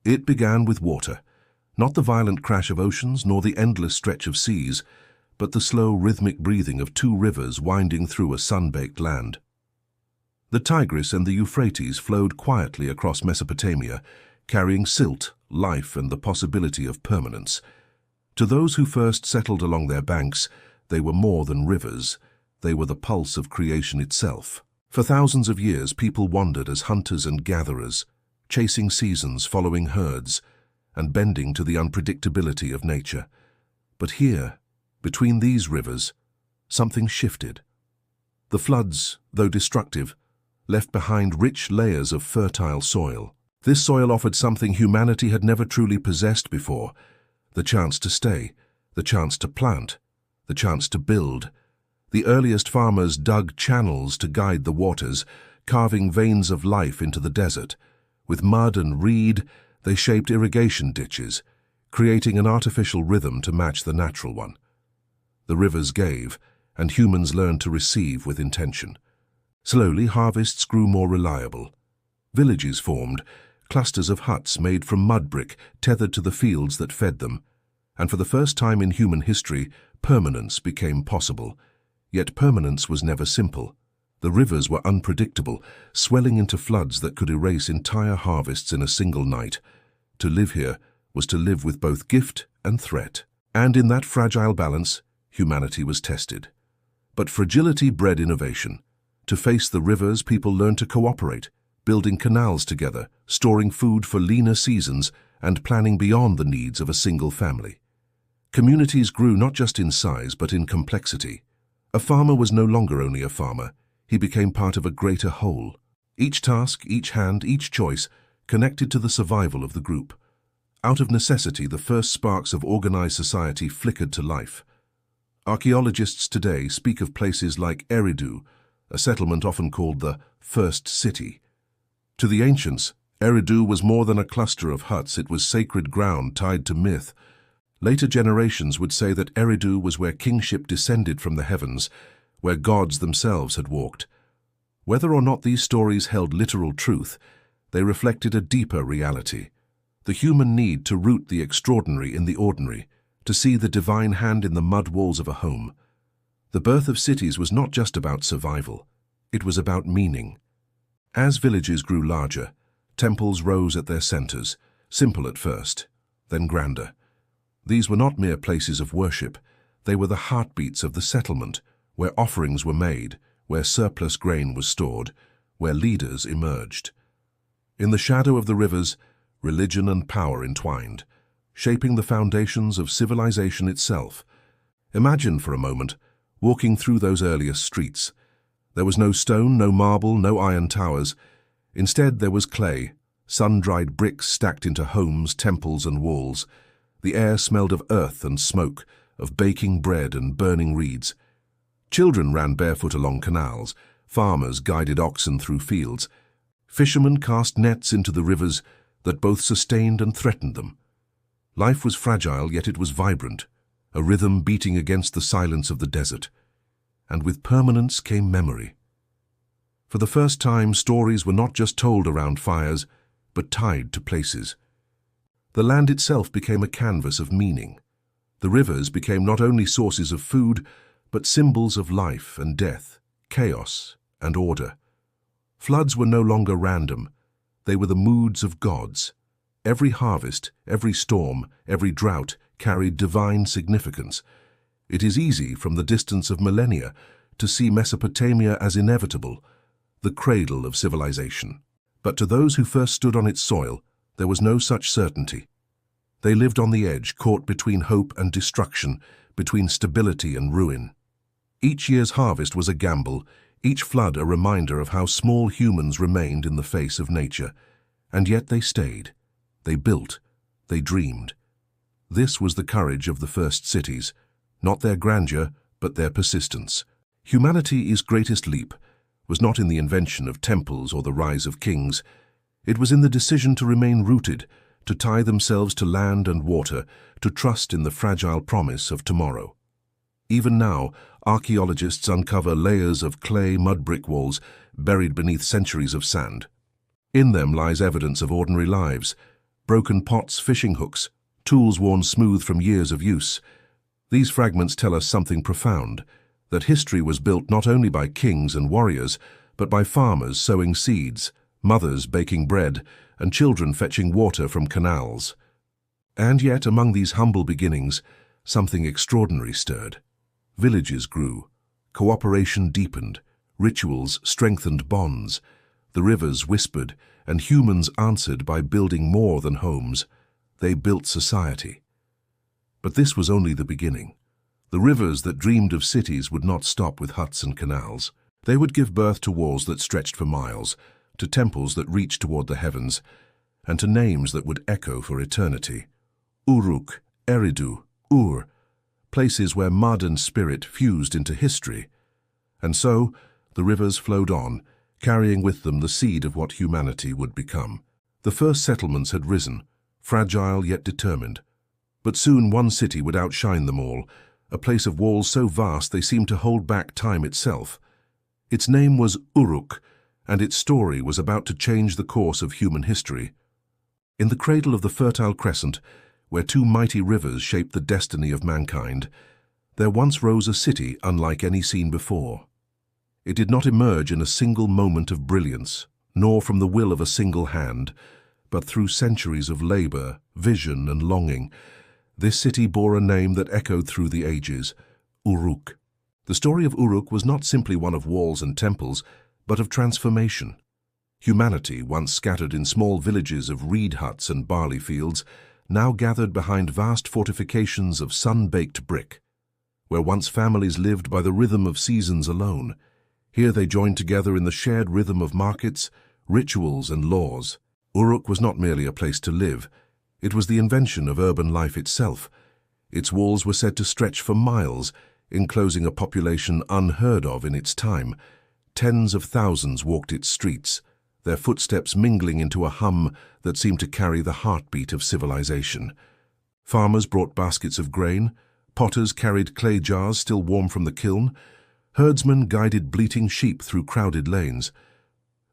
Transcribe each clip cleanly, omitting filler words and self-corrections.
It began with water, not the violent crash of oceans nor the endless stretch of seas, but the slow rhythmic breathing of two rivers winding through a sun-baked land. The Tigris and the Euphrates flowed quietly across Mesopotamia, carrying silt, life, and the possibility of permanence. To those who first settled along their banks, they were more than rivers. They were the pulse of creation itself. For thousands of years, people wandered as hunters and gatherers, chasing seasons, following herds, and bending to the unpredictability of nature. But here, between these rivers, something shifted. The floods, though destructive, left behind rich layers of fertile soil. This soil offered something humanity had never truly possessed before: the chance to stay, the chance to plant, the chance to build. The earliest farmers dug channels to guide the waters, carving veins of life into the desert. With mud and reed, they shaped irrigation ditches, creating an artificial rhythm to match the natural one. The rivers gave, and humans learned to receive with intention. Slowly, harvests grew more reliable. Villages formed, clusters of huts made from mud brick tethered to the fields that fed them. And for the first time in human history, permanence became possible. Yet permanence was never simple. The rivers were unpredictable, swelling into floods that could erase entire harvests in a single night. To live here was to live with both gift and threat. And in that fragile balance, humanity was tested. But fragility bred innovation. To face the rivers, people learned to cooperate, building canals together, storing food for leaner seasons, and planning beyond the needs of a single family. Communities grew not just in size, but in complexity. A farmer was no longer only a farmer. He became part of a greater whole. Each task, each hand, each choice connected to the survival of the group. Out of necessity, the first sparks of organized society flickered to life. Archaeologists today speak of places like Eridu, a settlement often called the first city. To the ancients, Eridu was more than a cluster of huts. It was sacred ground tied to myth. Later generations would say that Eridu was where kingship descended from the heavens, where gods themselves had walked. Whether or not these stories held literal truth, they reflected a deeper reality: the human need to root the extraordinary in the ordinary, to see the divine hand in the mud walls of a home. The birth of cities was not just about survival, it was about meaning. As villages grew larger, temples rose at their centers, simple at first, then grander. These were not mere places of worship, they were the heartbeats of the settlement, where offerings were made, where surplus grain was stored, where leaders emerged. In the shadow of the rivers, religion and power entwined, shaping the foundations of civilization itself. Imagine for a moment walking through those earliest streets. There was no stone, no marble, no iron towers. Instead, there was clay, sun-dried bricks stacked into homes, temples, and walls. The air smelled of earth and smoke, of baking bread and burning reeds. Children ran barefoot along canals, farmers guided oxen through fields. Fishermen cast nets into the rivers that both sustained and threatened them. Life was fragile, yet it was vibrant, a rhythm beating against the silence of the desert. And with permanence came memory. For the first time, stories were not just told around fires, but tied to places. The land itself became a canvas of meaning. The rivers became not only sources of food, but symbols of life and death, chaos and order. Floods were no longer random. They were the moods of gods. Every harvest, every storm, every drought carried divine significance. It is easy, from the distance of millennia, to see Mesopotamia as inevitable, the cradle of civilization. But to those who first stood on its soil, there was no such certainty. They lived on the edge, caught between hope and destruction, between stability and ruin. Each year's harvest was a gamble, each flood a reminder of how small humans remained in the face of nature. And yet they stayed. They built. They dreamed. This was the courage of the first cities, not their grandeur, but their persistence. Humanity's greatest leap was not in the invention of temples or the rise of kings. It was in the decision to remain rooted, to tie themselves to land and water, to trust in the fragile promise of tomorrow. Even now, archaeologists uncover layers of clay mud brick walls buried beneath centuries of sand. In them lies evidence of ordinary lives, broken pots, fishing hooks, tools worn smooth from years of use. These fragments tell us something profound, that history was built not only by kings and warriors, but by farmers sowing seeds, mothers baking bread, and children fetching water from canals. And yet, among these humble beginnings, something extraordinary stirred. Villages grew, cooperation deepened, rituals strengthened bonds, the rivers whispered, and humans answered by building more than homes. They built society. But this was only the beginning. The rivers that dreamed of cities would not stop with huts and canals. They would give birth to walls that stretched for miles, to temples that reached toward the heavens, and to names that would echo for eternity. Uruk, Eridu, Ur, places where mud and spirit fused into history. And so, the rivers flowed on, carrying with them the seed of what humanity would become. The first settlements had risen, fragile yet determined. But soon one city would outshine them all, a place of walls so vast they seemed to hold back time itself. Its name was Uruk, and its story was about to change the course of human history. In the cradle of the Fertile Crescent, where two mighty rivers shaped the destiny of mankind, there once rose a city unlike any seen before. It did not emerge in a single moment of brilliance, nor from the will of a single hand, but through centuries of labor, vision, and longing. This city bore a name that echoed through the ages, Uruk. The story of Uruk was not simply one of walls and temples, but of transformation. Humanity, once scattered in small villages of reed huts and barley fields, now gathered behind vast fortifications of sun-baked brick. Where once families lived by the rhythm of seasons alone, here they joined together in the shared rhythm of markets, rituals, and laws. Uruk was not merely a place to live. It was the invention of urban life itself. Its walls were said to stretch for miles, enclosing a population unheard of in its time. Tens of thousands walked its streets, their footsteps mingling into a hum that seemed to carry the heartbeat of civilization. Farmers brought baskets of grain, potters carried clay jars still warm from the kiln, herdsmen guided bleating sheep through crowded lanes.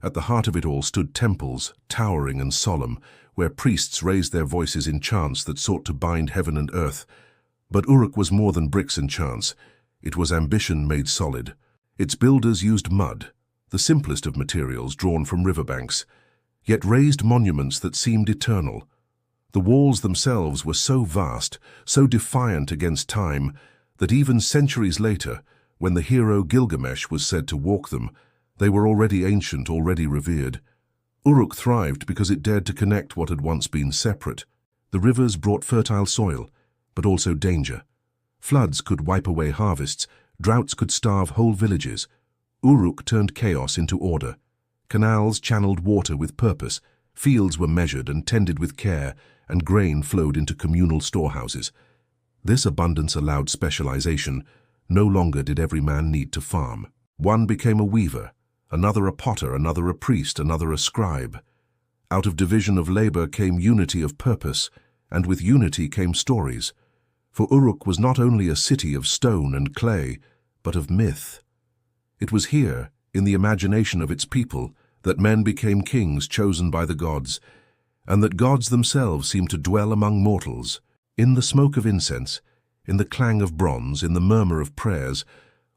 At the heart of it all stood temples, towering and solemn, where priests raised their voices in chants that sought to bind heaven and earth. But Uruk was more than bricks and chants. It was ambition made solid. Its builders used mud, the simplest of materials drawn from riverbanks, yet raised monuments that seemed eternal. The walls themselves were so vast, so defiant against time, that even centuries later, when the hero Gilgamesh was said to walk them, they were already ancient, already revered. Uruk thrived because it dared to connect what had once been separate. The rivers brought fertile soil, but also danger. Floods could wipe away harvests, droughts could starve whole villages. Uruk turned chaos into order. Canals channeled water with purpose, fields were measured and tended with care, and grain flowed into communal storehouses. This abundance allowed specialization. No longer did every man need to farm. One became a weaver, another a potter, another a priest, another a scribe. Out of division of labor came unity of purpose, and with unity came stories. For Uruk was not only a city of stone and clay, but of myth. It was here, in the imagination of its people, that men became kings chosen by the gods, and that gods themselves seemed to dwell among mortals. In the smoke of incense, in the clang of bronze, in the murmur of prayers,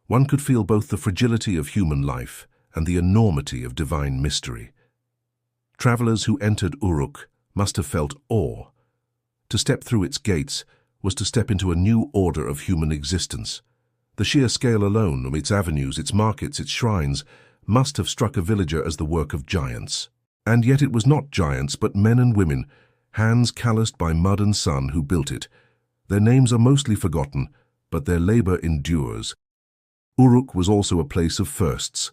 one could feel both the fragility of human life and the enormity of divine mystery. Travelers who entered Uruk must have felt awe. To step through its gates was to step into a new order of human existence. The sheer scale alone of its avenues, its markets, its shrines, must have struck a villager as the work of giants. And yet it was not giants, but men and women, hands calloused by mud and sun, who built it. Their names are mostly forgotten, but their labor endures. Uruk was also a place of firsts.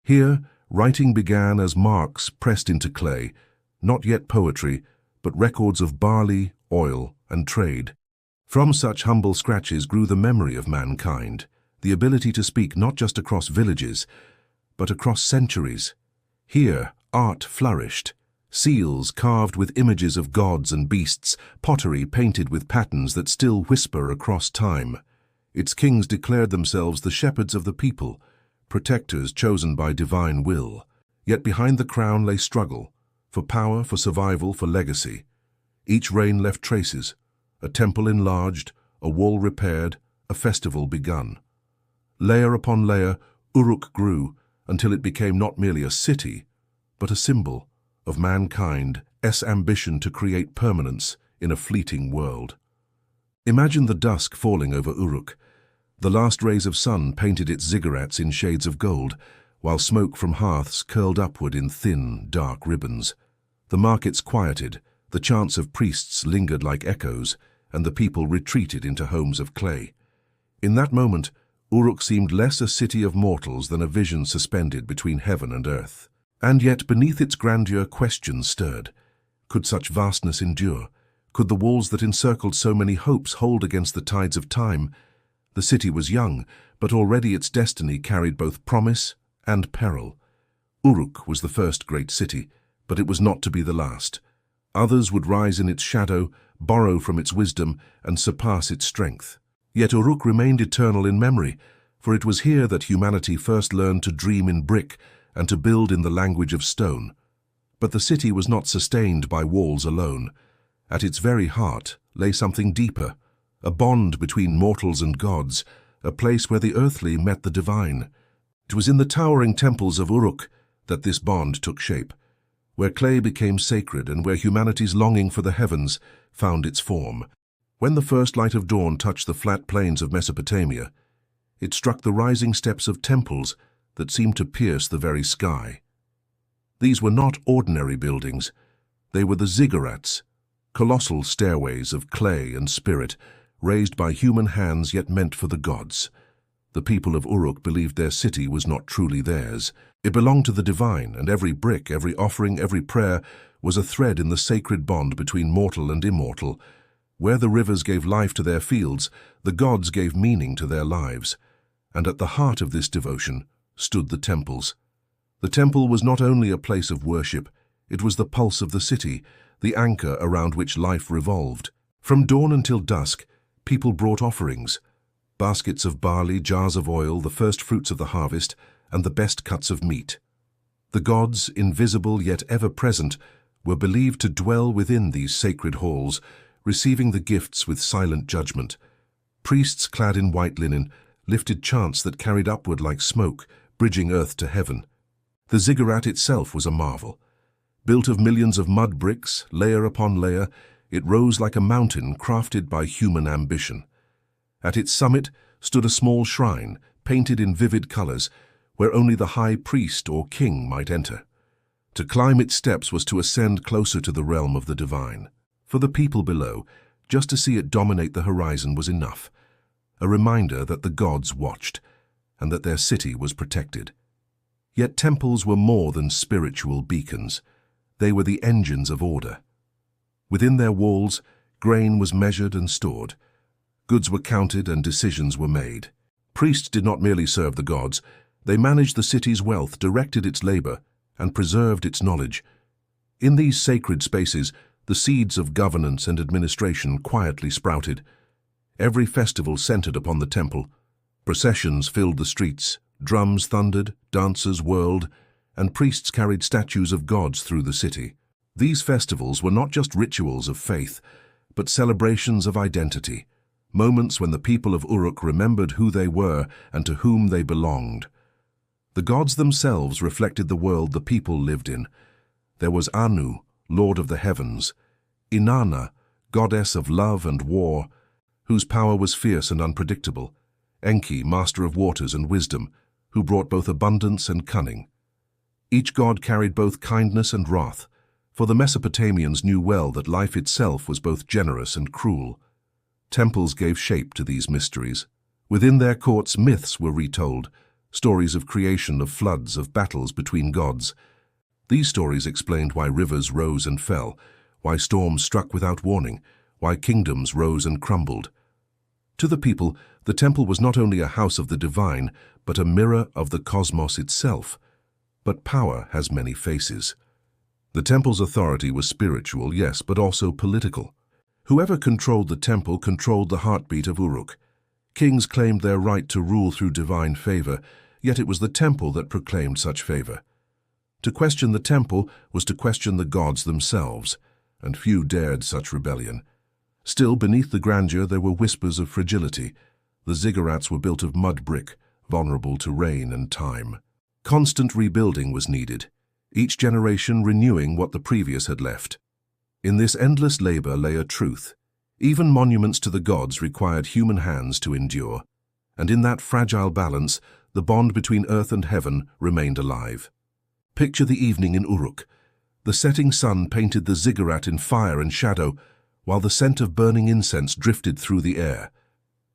Here, writing began as marks pressed into clay, not yet poetry, but records of barley, oil, and trade. From such humble scratches grew the memory of mankind, the ability to speak not just across villages, but across centuries. Here, art flourished. Seals carved with images of gods and beasts, pottery painted with patterns that still whisper across time. Its kings declared themselves the shepherds of the people, protectors chosen by divine will. Yet behind the crown lay struggle, for power, for survival, for legacy. Each reign left traces, a temple enlarged, a wall repaired, a festival begun. Layer upon layer, Uruk grew until it became not merely a city, but a symbol of mankind's ambition to create permanence in a fleeting world. Imagine the dusk falling over Uruk. The last rays of sun painted its ziggurats in shades of gold, while smoke from hearths curled upward in thin, dark ribbons. The markets quieted, the chants of priests lingered like echoes, and the people retreated into homes of clay. In that moment, Uruk seemed less a city of mortals than a vision suspended between heaven and earth. And yet, beneath its grandeur, questions stirred. Could such vastness endure? Could the walls that encircled so many hopes hold against the tides of time? The city was young, but already its destiny carried both promise and peril. Uruk was the first great city, but it was not to be the last. Others would rise in its shadow, borrow from its wisdom, and surpass its strength. Yet Uruk remained eternal in memory, for it was here that humanity first learned to dream in brick and to build in the language of stone. But the city was not sustained by walls alone. At its very heart lay something deeper, a bond between mortals and gods, a place where the earthly met the divine. It was in the towering temples of Uruk that this bond took shape, where clay became sacred and where humanity's longing for the heavens found its form. When the first light of dawn touched the flat plains of Mesopotamia, it struck the rising steps of temples that seemed to pierce the very sky. These were not ordinary buildings. They were the ziggurats, colossal stairways of clay and spirit, raised by human hands yet meant for the gods. The people of Uruk believed their city was not truly theirs. It belonged to the divine, and every brick, every offering, every prayer was a thread in the sacred bond between mortal and immortal. Where the rivers gave life to their fields, the gods gave meaning to their lives. And at the heart of this devotion stood the temples. The temple was not only a place of worship, it was the pulse of the city, the anchor around which life revolved. From dawn until dusk, people brought offerings, baskets of barley, jars of oil, the first fruits of the harvest, and the best cuts of meat. The gods, invisible yet ever present, were believed to dwell within these sacred halls, receiving the gifts with silent judgment. Priests clad in white linen lifted chants that carried upward like smoke, bridging earth to heaven. The ziggurat itself was a marvel. Built of millions of mud bricks, layer upon layer, it rose like a mountain crafted by human ambition. At its summit stood a small shrine, painted in vivid colors, where only the high priest or king might enter. To climb its steps was to ascend closer to the realm of the divine. For the people below, just to see it dominate the horizon was enough, a reminder that the gods watched, and that their city was protected. Yet temples were more than spiritual beacons. They were the engines of order. Within their walls, grain was measured and stored. Goods were counted and decisions were made. Priests did not merely serve the gods, they managed the city's wealth, directed its labor, and preserved its knowledge. In these sacred spaces, the seeds of governance and administration quietly sprouted. Every festival centered upon the temple. Processions filled the streets, drums thundered, dancers whirled, and priests carried statues of gods through the city. These festivals were not just rituals of faith, but celebrations of identity, moments when the people of Uruk remembered who they were and to whom they belonged. The gods themselves reflected the world the people lived in. There was Anu, lord of the heavens, Inanna, goddess of love and war, whose power was fierce and unpredictable, Enki, master of waters and wisdom, who brought both abundance and cunning. Each god carried both kindness and wrath, for the Mesopotamians knew well that life itself was both generous and cruel. Temples gave shape to these mysteries. Within their courts, myths were retold, stories of creation, of floods, of battles between gods. These stories explained why rivers rose and fell, why storms struck without warning, why kingdoms rose and crumbled. To the people, the temple was not only a house of the divine, but a mirror of the cosmos itself. But power has many faces. The temple's authority was spiritual, yes, but also political. Whoever controlled the temple controlled the heartbeat of Uruk. Kings claimed their right to rule through divine favor, yet it was the temple that proclaimed such favor. To question the temple was to question the gods themselves, and few dared such rebellion. Still, beneath the grandeur there were whispers of fragility. The ziggurats were built of mud brick, vulnerable to rain and time. Constant rebuilding was needed, each generation renewing what the previous had left. In this endless labor lay a truth. Even monuments to the gods required human hands to endure, and in that fragile balance, the bond between earth and heaven remained alive. Picture the evening in Uruk. The setting sun painted the ziggurat in fire and shadow, while the scent of burning incense drifted through the air.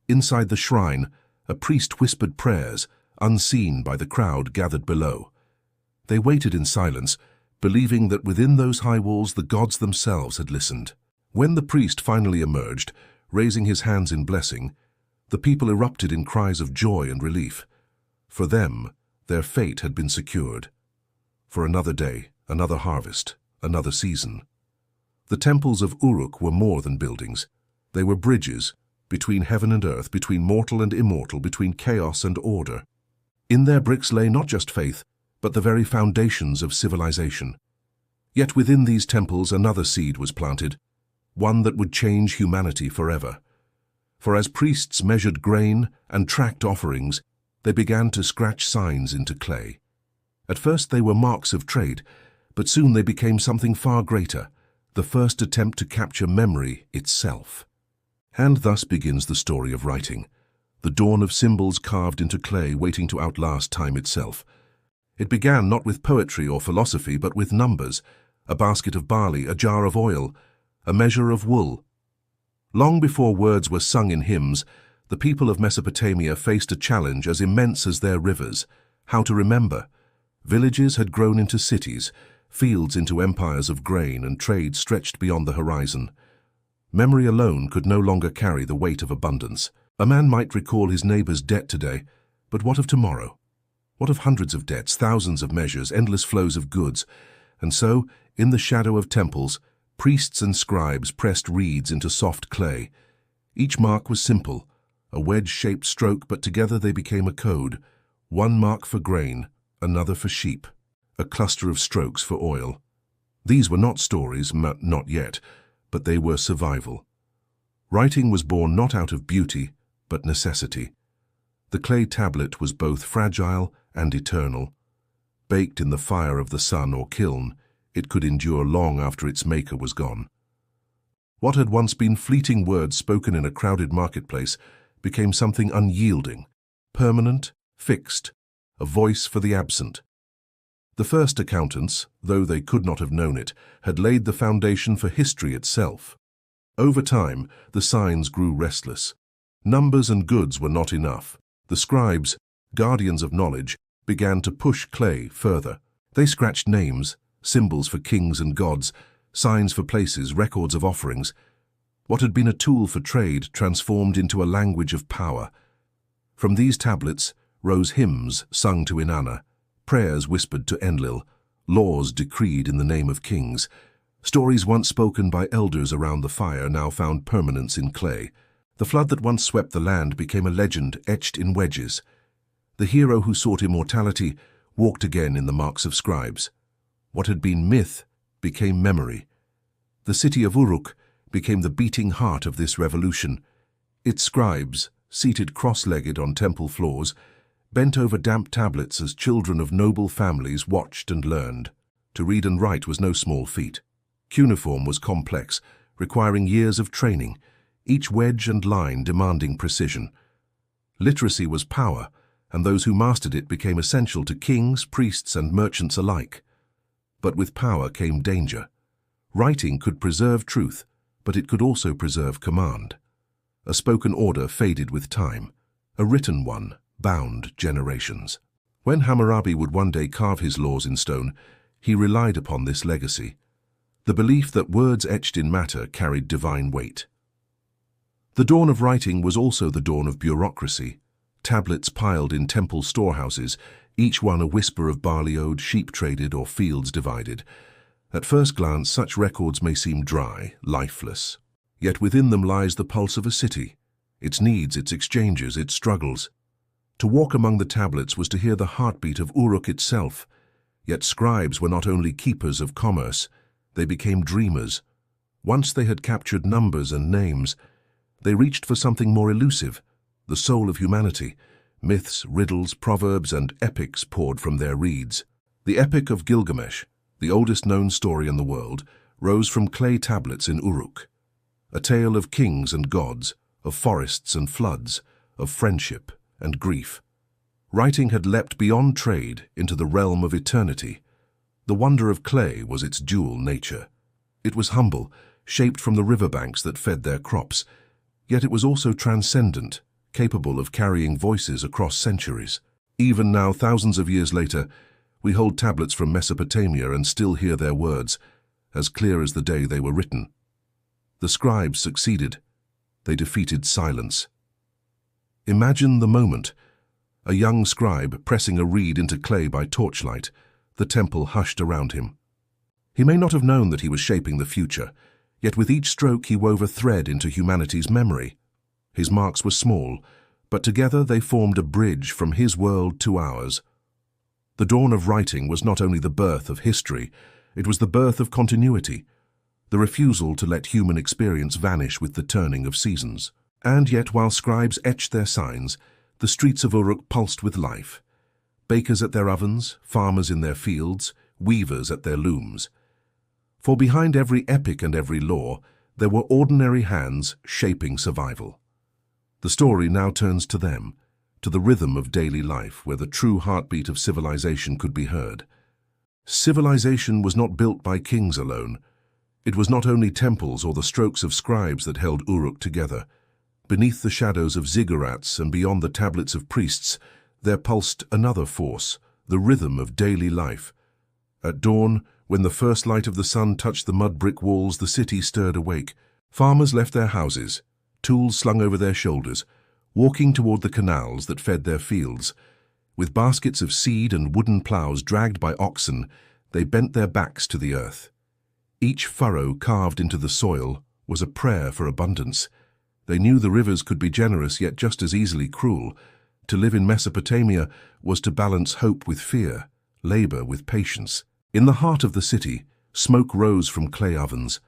Inside the shrine, a priest whispered prayers, unseen by the crowd gathered below. They waited in silence, believing that within those high walls the gods themselves had listened. When the priest finally emerged, raising his hands in blessing, the people erupted in cries of joy and relief. For them, their fate had been secured. For another day, another harvest, another season. The temples of Uruk were more than buildings. They were bridges, between heaven and earth, between mortal and immortal, between chaos and order. In their bricks lay not just faith, but the very foundations of civilization. Yet within these temples another seed was planted, one that would change humanity forever. For as priests measured grain and tracked offerings, they began to scratch signs into clay. At first they were marks of trade, but soon they became something far greater, the first attempt to capture memory itself. And thus begins the story of writing, the dawn of symbols carved into clay waiting to outlast time itself. It began not with poetry or philosophy, but with numbers, a basket of barley, a jar of oil, a measure of wool. Long before words were sung in hymns, the people of Mesopotamia faced a challenge as immense as their rivers: how to remember. Villages had grown into cities, fields into empires of grain, and trade stretched beyond the horizon. Memory alone could no longer carry the weight of abundance. A man might recall his neighbor's debt today, but what of tomorrow? What of hundreds of debts, thousands of measures, endless flows of goods? And so, in the shadow of temples, priests and scribes pressed reeds into soft clay. Each mark was simple, a wedge-shaped stroke, but together they became a code. One mark for grain, another for sheep, a cluster of strokes for oil. These were not stories, not yet, but they were survival. Writing was born not out of beauty, but necessity. The clay tablet was both fragile and eternal. Baked in the fire of the sun or kiln, it could endure long after its maker was gone. What had once been fleeting words spoken in a crowded marketplace became something unyielding, permanent, fixed, a voice for the absent. The first accountants, though they could not have known it, had laid the foundation for history itself. Over time, the signs grew restless. Numbers and goods were not enough. The scribes, guardians of knowledge, began to push clay further. They scratched names, symbols for kings and gods, signs for places, records of offerings. What had been a tool for trade transformed into a language of power. From these tablets rose hymns sung to Inanna, prayers whispered to Enlil, laws decreed in the name of kings. Stories once spoken by elders around the fire now found permanence in clay. The flood that once swept the land became a legend etched in wedges. The hero who sought immortality walked again in the marks of scribes. What had been myth became memory. The city of Uruk became the beating heart of this revolution. Its scribes, seated cross-legged on temple floors, bent over damp tablets as children of noble families watched and learned. To read and write was no small feat. Cuneiform was complex, requiring years of training, each wedge and line demanding precision. Literacy was power, and those who mastered it became essential to kings, priests, and merchants alike. But with power came danger. Writing could preserve truth, but it could also preserve command. A spoken order faded with time. A written one bound generations. When Hammurabi would one day carve his laws in stone, he relied upon this legacy, the belief that words etched in matter carried divine weight. The dawn of writing was also the dawn of bureaucracy. Tablets piled in temple storehouses, each one a whisper of barley owed, sheep traded, or fields divided. At first glance, such records may seem dry, lifeless. Yet within them lies the pulse of a city, its needs, its exchanges, its struggles. To walk among the tablets was to hear the heartbeat of Uruk itself. Yet scribes were not only keepers of commerce, they became dreamers, Once they had captured numbers and names, they reached for something more elusive, the soul of humanity. Myths, riddles, proverbs, and epics poured from their reeds. The Epic of Gilgamesh, the oldest known story in the world, rose from clay tablets in Uruk. A tale of kings and gods, of forests and floods, of friendship and grief. Writing had leapt beyond trade into the realm of eternity. The wonder of clay was its dual nature. It was humble, shaped from the riverbanks that fed their crops, yet it was also transcendent, capable of carrying voices across centuries. Even now, thousands of years later, we hold tablets from Mesopotamia and still hear their words, as clear as the day they were written. The scribes succeeded. They defeated silence. Imagine the moment. A young scribe pressing a reed into clay by torchlight, the temple hushed around him. He may not have known that he was shaping the future, yet with each stroke he wove a thread into humanity's memory. His marks were small, but together they formed a bridge from his world to ours. The dawn of writing was not only the birth of history, it was the birth of continuity, the refusal to let human experience vanish with the turning of seasons. And yet, while scribes etched their signs, the streets of Uruk pulsed with life. Bakers at their ovens, farmers in their fields, weavers at their looms. For behind every epic and every law, there were ordinary hands shaping survival. The story now turns to them, to the rhythm of daily life where the true heartbeat of civilization could be heard. Civilization was not built by kings alone. It was not only temples or the strokes of scribes that held Uruk together. Beneath the shadows of ziggurats and beyond the tablets of priests, there pulsed another force, the rhythm of daily life. At dawn, when the first light of the sun touched the mud-brick walls, the city stirred awake. Farmers left their houses, tools slung over their shoulders, walking toward the canals that fed their fields. With baskets of seed and wooden plows dragged by oxen, they bent their backs to the earth. Each furrow carved into the soil was a prayer for abundance. They knew the rivers could be generous yet just as easily cruel. To live in Mesopotamia was to balance hope with fear, labor with patience. In the heart of the city, smoke rose from clay ovens.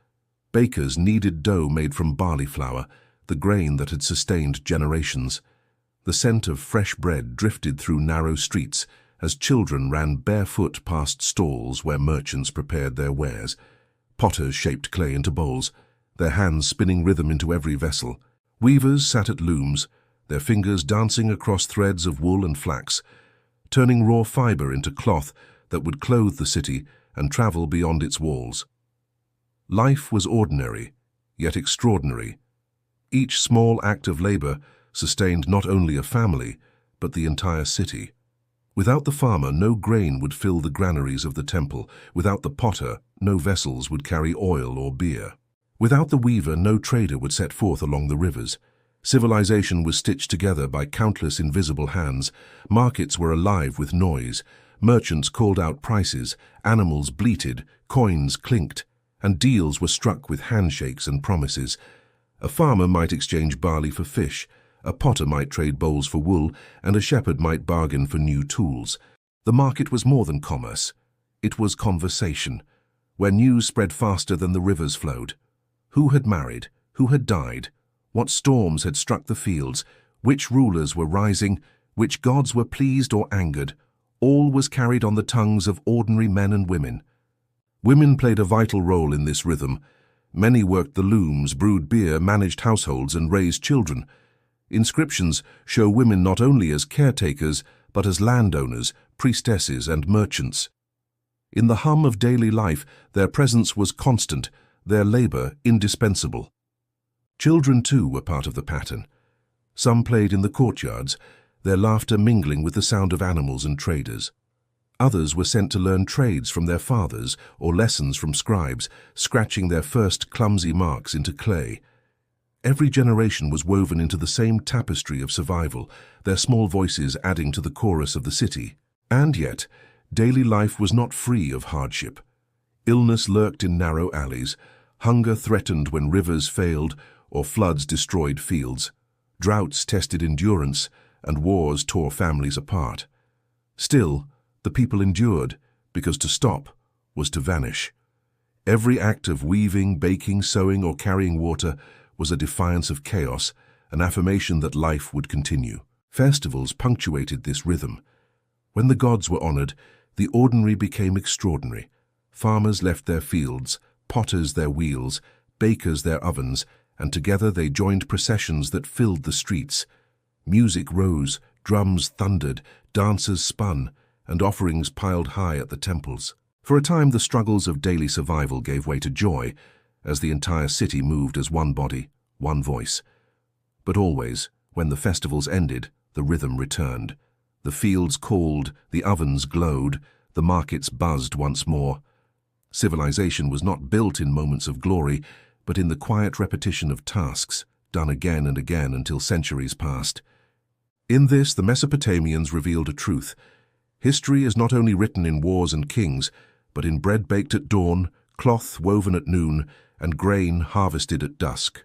Bakers kneaded dough made from barley flour, the grain that had sustained generations. The scent of fresh bread drifted through narrow streets as children ran barefoot past stalls where merchants prepared their wares. Potters shaped clay into bowls, their hands spinning rhythm into every vessel. Weavers sat at looms, their fingers dancing across threads of wool and flax, turning raw fiber into cloth that would clothe the city and travel beyond its walls. Life was ordinary, yet extraordinary. Each small act of labor sustained not only a family, but the entire city. Without the farmer, no grain would fill the granaries of the temple. Without the potter, no vessels would carry oil or beer. Without the weaver, no trader would set forth along the rivers. Civilization was stitched together by countless invisible hands. Markets were alive with noise. Merchants called out prices, animals bleated, coins clinked, and deals were struck with handshakes and promises. A farmer might exchange barley for fish, a potter might trade bowls for wool, and a shepherd might bargain for new tools. The market was more than commerce. It was conversation, where news spread faster than the rivers flowed. Who had married? Who had died? What storms had struck the fields? Which rulers were rising? Which gods were pleased or angered? All was carried on the tongues of ordinary men and women. Women played a vital role in this rhythm. Many worked the looms, brewed beer, managed households, and raised children. Inscriptions show women not only as caretakers, but as landowners, priestesses, and merchants. In the hum of daily life, their presence was constant, their labor indispensable. Children, too, were part of the pattern. Some played in the courtyards, their laughter mingling with the sound of animals and traders. Others were sent to learn trades from their fathers or lessons from scribes, scratching their first clumsy marks into clay. Every generation was woven into the same tapestry of survival, their small voices adding to the chorus of the city. And yet, daily life was not free of hardship. Illness lurked in narrow alleys, hunger threatened when rivers failed or floods destroyed fields. Droughts tested endurance, and wars tore families apart. Still, the people endured, because to stop was to vanish. Every act of weaving, baking, sewing, or carrying water was a defiance of chaos, an affirmation that life would continue. Festivals punctuated this rhythm. When the gods were honored, the ordinary became extraordinary. Farmers left their fields, potters their wheels, bakers their ovens, and together they joined processions that filled the streets. Music rose, drums thundered, dancers spun, and offerings piled high at the temples. For a time, the struggles of daily survival gave way to joy, as the entire city moved as one body, one voice. But always, when the festivals ended, the rhythm returned. The fields called, the ovens glowed, the markets buzzed once more. Civilization was not built in moments of glory, but in the quiet repetition of tasks, done again and again until centuries passed. In this, the Mesopotamians revealed a truth. History is not only written in wars and kings, but in bread baked at dawn, cloth woven at noon, and grain harvested at dusk.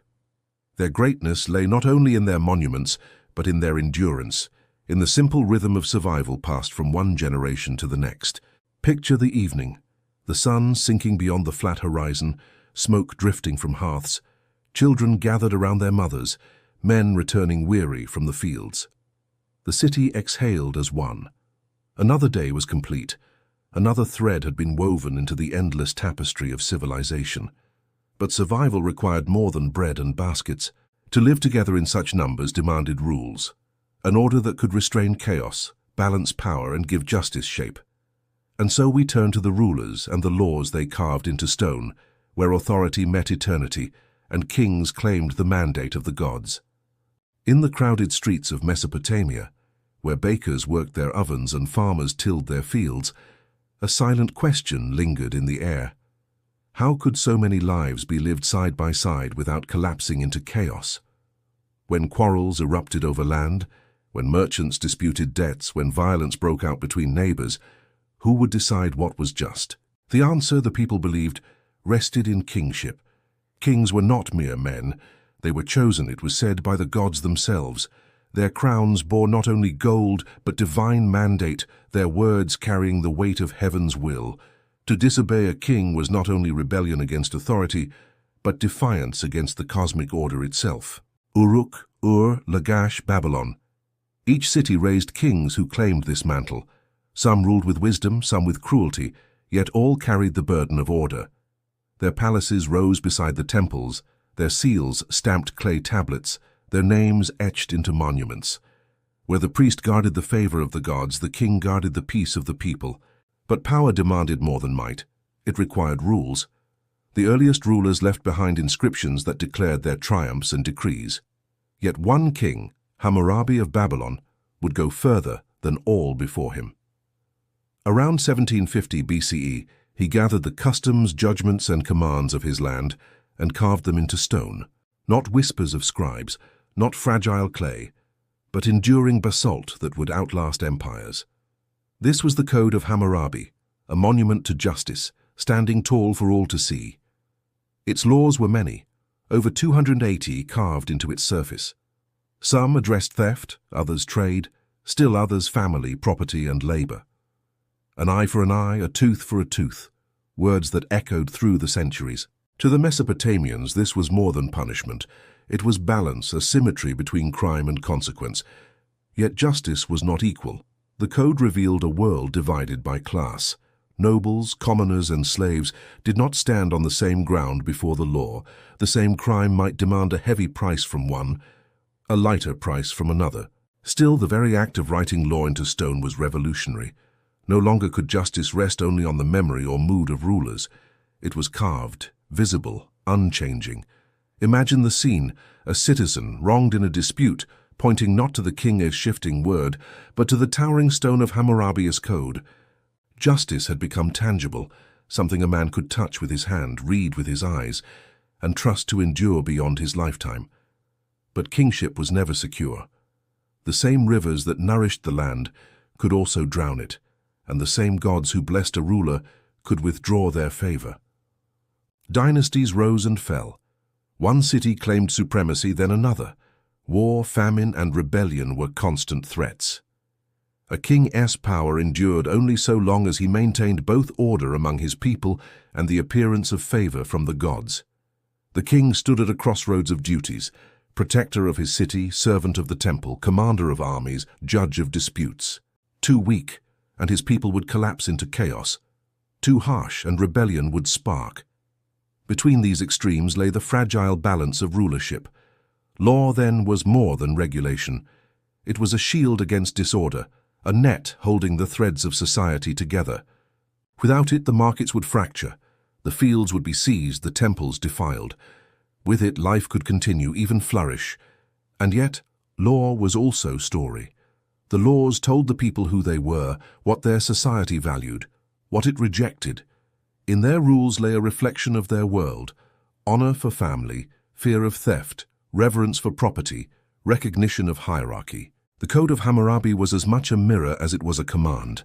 Their greatness lay not only in their monuments, but in their endurance, in the simple rhythm of survival passed from one generation to the next. Picture the evening, the sun sinking beyond the flat horizon, smoke drifting from hearths, children gathered around their mothers, men returning weary from the fields. The city exhaled as one. Another day was complete. Another thread had been woven into the endless tapestry of civilization. But survival required more than bread and baskets. To live together in such numbers demanded rules, an order that could restrain chaos, balance power, and give justice shape. And so we turn to the rulers and the laws they carved into stone, where authority met eternity, and kings claimed the mandate of the gods. In the crowded streets of Mesopotamia, where bakers worked their ovens and farmers tilled their fields, a silent question lingered in the air. How could so many lives be lived side by side without collapsing into chaos? When quarrels erupted over land, when merchants disputed debts, when violence broke out between neighbors, who would decide what was just? The answer, the people believed, rested in kingship. Kings were not mere men. They were chosen, it was said, by the gods themselves. Their crowns bore not only gold, but divine mandate, their words carrying the weight of heaven's will. To disobey a king was not only rebellion against authority, but defiance against the cosmic order itself. Uruk, Ur, Lagash, Babylon. Each city raised kings who claimed this mantle. Some ruled with wisdom, some with cruelty, yet all carried the burden of order. Their palaces rose beside the temples, their seals stamped clay tablets, their names etched into monuments. Where the priest guarded the favor of the gods, the king guarded the peace of the people. But power demanded more than might. It required rules. The earliest rulers left behind inscriptions that declared their triumphs and decrees. Yet one king, Hammurabi of Babylon, would go further than all before him. Around 1750 BCE, he gathered the customs, judgments, and commands of his land and carved them into stone. Not whispers of scribes, not fragile clay, but enduring basalt that would outlast empires. This was the code of Hammurabi, a monument to justice, standing tall for all to see. Its laws were many, over 280 carved into its surface. Some addressed theft, others trade, still others family, property, and labor. An eye for an eye, a tooth for a tooth, words that echoed through the centuries. To the Mesopotamians, this was more than punishment. It was balance, a symmetry between crime and consequence. Yet justice was not equal. The code revealed a world divided by class. Nobles, commoners, and slaves did not stand on the same ground before the law. The same crime might demand a heavy price from one, a lighter price from another. Still, the very act of writing law into stone was revolutionary. No longer could justice rest only on the memory or mood of rulers. It was carved, visible, unchanging. Imagine the scene, a citizen wronged in a dispute, pointing not to the king's shifting word, but to the towering stone of Hammurabi's code. Justice had become tangible, something a man could touch with his hand, read with his eyes, and trust to endure beyond his lifetime. But kingship was never secure. The same rivers that nourished the land could also drown it, and the same gods who blessed a ruler could withdraw their favor. Dynasties rose and fell. One city claimed supremacy, then another. War, famine, and rebellion were constant threats. A king's power endured only so long as he maintained both order among his people and the appearance of favor from the gods. The king stood at a crossroads of duties: protector of his city, servant of the temple, commander of armies, judge of disputes. Too weak, and his people would collapse into chaos. Too harsh, and rebellion would spark. Between these extremes lay the fragile balance of rulership. Law, then, was more than regulation. It was a shield against disorder, a net holding the threads of society together. Without it, the markets would fracture, the fields would be seized, the temples defiled. With it, life could continue, even flourish. And yet, law was also story. The laws told the people who they were, what their society valued, what it rejected. In their rules lay a reflection of their world: honor for family, fear of theft, reverence for property, recognition of hierarchy. The Code of Hammurabi was as much a mirror as it was a command.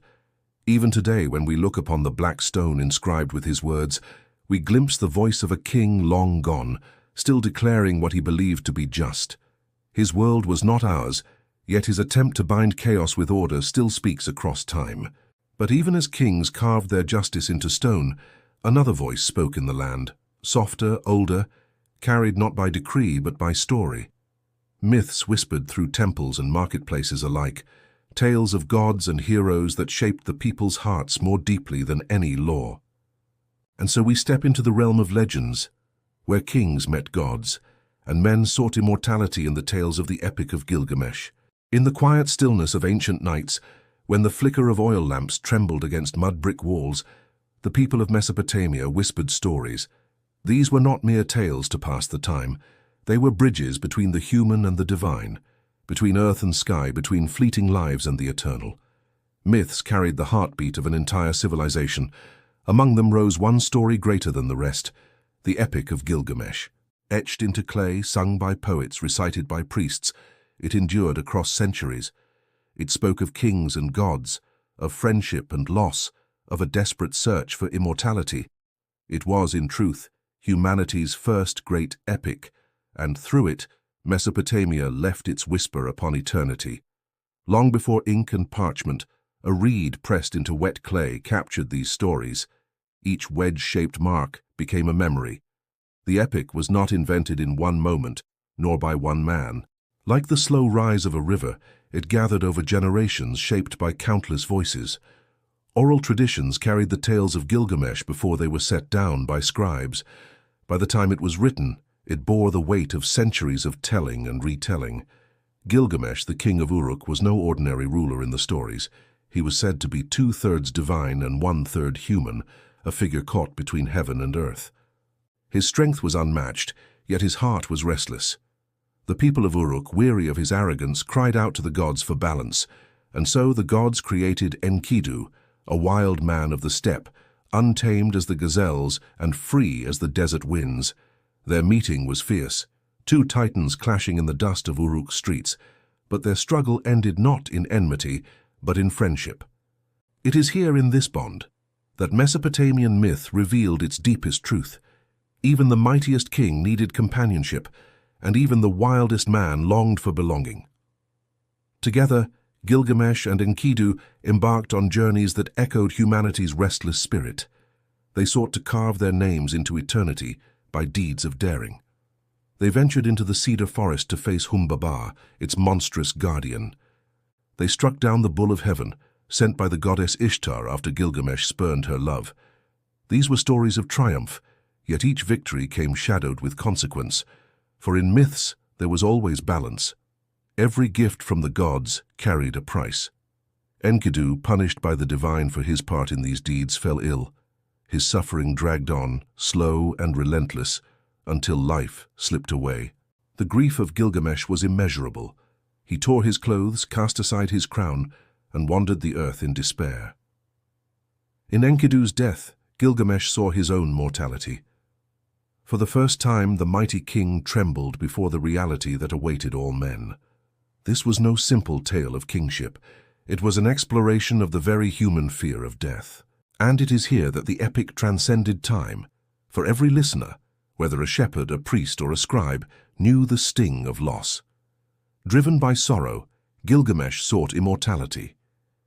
Even today, when we look upon the black stone inscribed with his words, we glimpse the voice of a king long gone, still declaring what he believed to be just. His world was not ours, yet his attempt to bind chaos with order still speaks across time. But even as kings carved their justice into stone, another voice spoke in the land, softer, older, carried not by decree but by story. Myths whispered through temples and marketplaces alike, tales of gods and heroes that shaped the people's hearts more deeply than any law. And so we step into the realm of legends, where kings met gods, and men sought immortality in the tales of the Epic of Gilgamesh. In the quiet stillness of ancient nights, when the flicker of oil lamps trembled against mud-brick walls, the people of Mesopotamia whispered stories. These were not mere tales to pass the time. They were bridges between the human and the divine, between earth and sky, between fleeting lives and the eternal. Myths carried the heartbeat of an entire civilization. Among them rose one story greater than the rest: the Epic of Gilgamesh. Etched into clay, sung by poets, recited by priests, it endured across centuries. It spoke of kings and gods, of friendship and loss, of a desperate search for immortality. It was, in truth, humanity's first great epic, and through it, Mesopotamia left its whisper upon eternity. Long before ink and parchment, a reed pressed into wet clay captured these stories. Each wedge-shaped mark became a memory. The epic was not invented in one moment, nor by one man. Like the slow rise of a river, it gathered over generations, shaped by countless voices. Oral traditions carried the tales of Gilgamesh before they were set down by scribes. By the time it was written, it bore the weight of centuries of telling and retelling. Gilgamesh, the king of Uruk, was no ordinary ruler in the stories. He was said to be 2/3 divine and 1/3 human, a figure caught between heaven and earth. His strength was unmatched, yet his heart was restless. The people of Uruk, weary of his arrogance, cried out to the gods for balance, and so the gods created Enkidu, a wild man of the steppe, untamed as the gazelles and free as the desert winds. Their meeting was fierce, two titans clashing in the dust of Uruk's streets, but their struggle ended not in enmity, but in friendship. It is here in this bond that Mesopotamian myth revealed its deepest truth. Even the mightiest king needed companionship, and even the wildest man longed for belonging. Together, Gilgamesh and Enkidu embarked on journeys that echoed humanity's restless spirit. They sought to carve their names into eternity by deeds of daring. They ventured into the cedar forest to face Humbaba, its monstrous guardian. They struck down the bull of heaven, sent by the goddess Ishtar after Gilgamesh spurned her love. These were stories of triumph, yet each victory came shadowed with consequence. For in myths, there was always balance. Every gift from the gods carried a price. Enkidu, punished by the divine for his part in these deeds, fell ill. His suffering dragged on, slow and relentless, until life slipped away. The grief of Gilgamesh was immeasurable. He tore his clothes, cast aside his crown, and wandered the earth in despair. In Enkidu's death, Gilgamesh saw his own mortality. For the first time, the mighty king trembled before the reality that awaited all men. This was no simple tale of kingship. It was an exploration of the very human fear of death. And it is here that the epic transcended time. For every listener, whether a shepherd, a priest, or a scribe, knew the sting of loss. Driven by sorrow, Gilgamesh sought immortality.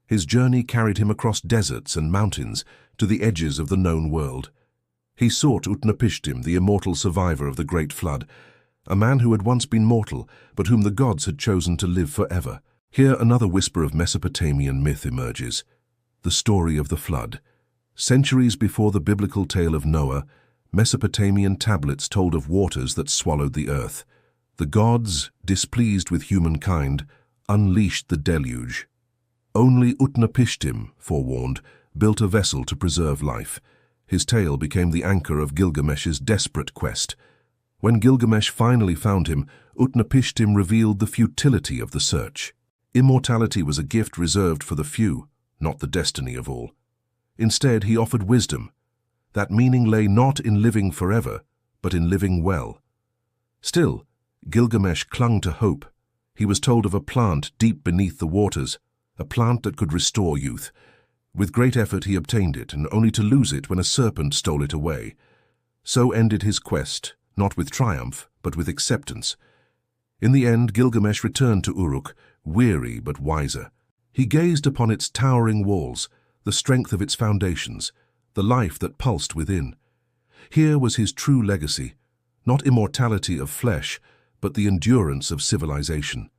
His journey carried him across deserts and mountains to the edges of the known world. He sought Utnapishtim, the immortal survivor of the Great Flood, a man who had once been mortal, but whom the gods had chosen to live forever. Here another whisper of Mesopotamian myth emerges, the story of the flood. Centuries before the biblical tale of Noah, Mesopotamian tablets told of waters that swallowed the earth. The gods, displeased with humankind, unleashed the deluge. Only Utnapishtim, forewarned, built a vessel to preserve life. His tale became the anchor of Gilgamesh's desperate quest. When Gilgamesh finally found him, Utnapishtim revealed the futility of the search. Immortality was a gift reserved for the few, not the destiny of all. Instead, he offered wisdom. That meaning lay not in living forever, but in living well. Still, Gilgamesh clung to hope. He was told of a plant deep beneath the waters, a plant that could restore youth. With great effort he obtained it, and only to lose it when a serpent stole it away. So ended his quest, not with triumph, but with acceptance. In the end, Gilgamesh returned to Uruk, weary but wiser. He gazed upon its towering walls, the strength of its foundations, the life that pulsed within. Here was his true legacy, not immortality of flesh, but the endurance of civilization.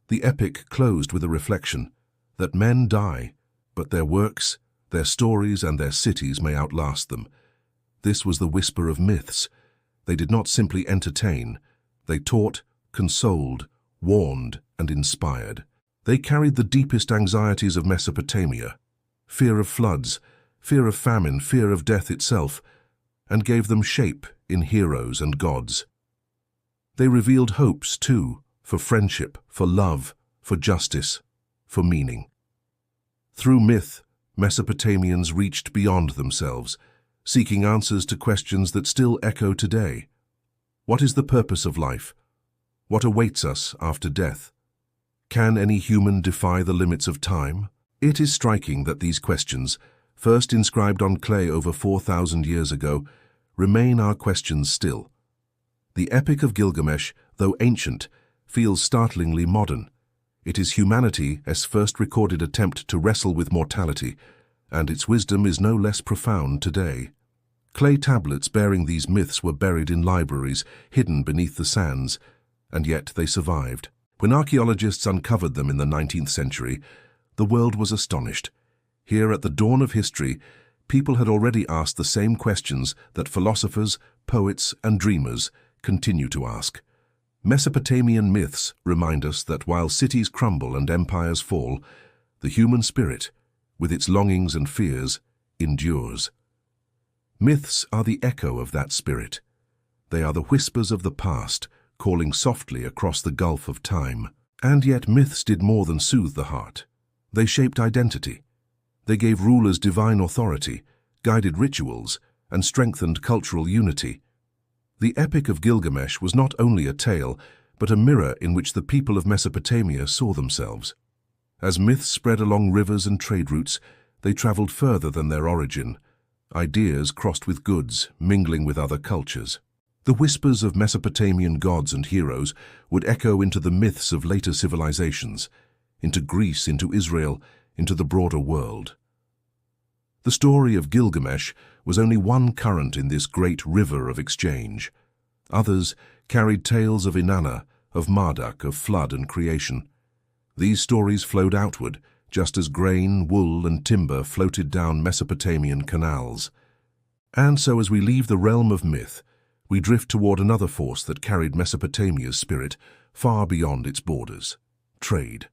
The epic closed with a reflection that men die, but their works, their stories, and their cities may outlast them. This was the whisper of myths. They did not simply entertain. They taught, consoled, warned, and inspired. They carried the deepest anxieties of Mesopotamia, fear of floods, fear of famine, fear of death itself, and gave them shape in heroes and gods. They revealed hopes, too, for friendship, for love, for justice, for meaning. Through myth, Mesopotamians reached beyond themselves, seeking answers to questions that still echo today. What is the purpose of life? What awaits us after death? Can any human defy the limits of time? It is striking that these questions, first inscribed on clay over 4,000 years ago, remain our questions still. The Epic of Gilgamesh, though ancient, feels startlingly modern. It is humanity's first recorded attempt to wrestle with mortality, and its wisdom is no less profound today. Clay tablets bearing these myths were buried in libraries, hidden beneath the sands, and yet they survived. When archaeologists uncovered them in the 19th century, the world was astonished. Here at the dawn of history, people had already asked the same questions that philosophers, poets, and dreamers continue to ask. Mesopotamian myths remind us that while cities crumble and empires fall, the human spirit, with its longings and fears, endures. Myths are the echo of that spirit. They are the whispers of the past, calling softly across the gulf of time. And yet myths did more than soothe the heart. They shaped identity. They gave rulers divine authority, guided rituals, and strengthened cultural unity. The Epic of Gilgamesh was not only a tale, but a mirror in which the people of Mesopotamia saw themselves. As myths spread along rivers and trade routes, they traveled further than their origin. Ideas crossed with goods, mingling with other cultures. The whispers of Mesopotamian gods and heroes would echo into the myths of later civilizations, into Greece, into Israel, into the broader world. The story of Gilgamesh was only one current in this great river of exchange. Others carried tales of Inanna, of Marduk, of flood and creation. These stories flowed outward, just as grain, wool, and timber floated down Mesopotamian canals. And so as we leave the realm of myth, we drift toward another force that carried Mesopotamia's spirit far beyond its borders: trade.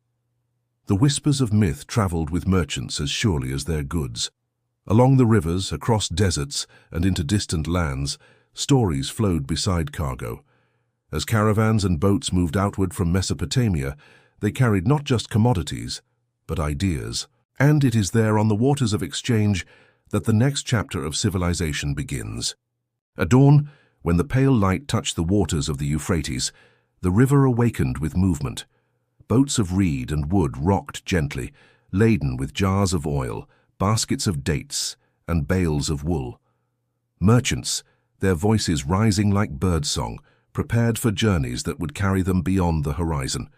The whispers of myth traveled with merchants as surely as their goods. Along the rivers, across deserts, and into distant lands, stories flowed beside cargo. As caravans and boats moved outward from Mesopotamia, they carried not just commodities, but ideas. And it is there on the waters of exchange that the next chapter of civilization begins. At dawn, when the pale light touched the waters of the Euphrates, the river awakened with movement. Boats of reed and wood rocked gently, laden with jars of oil, baskets of dates, and bales of wool. Merchants, their voices rising like birdsong, prepared for journeys that would carry them beyond the horizon.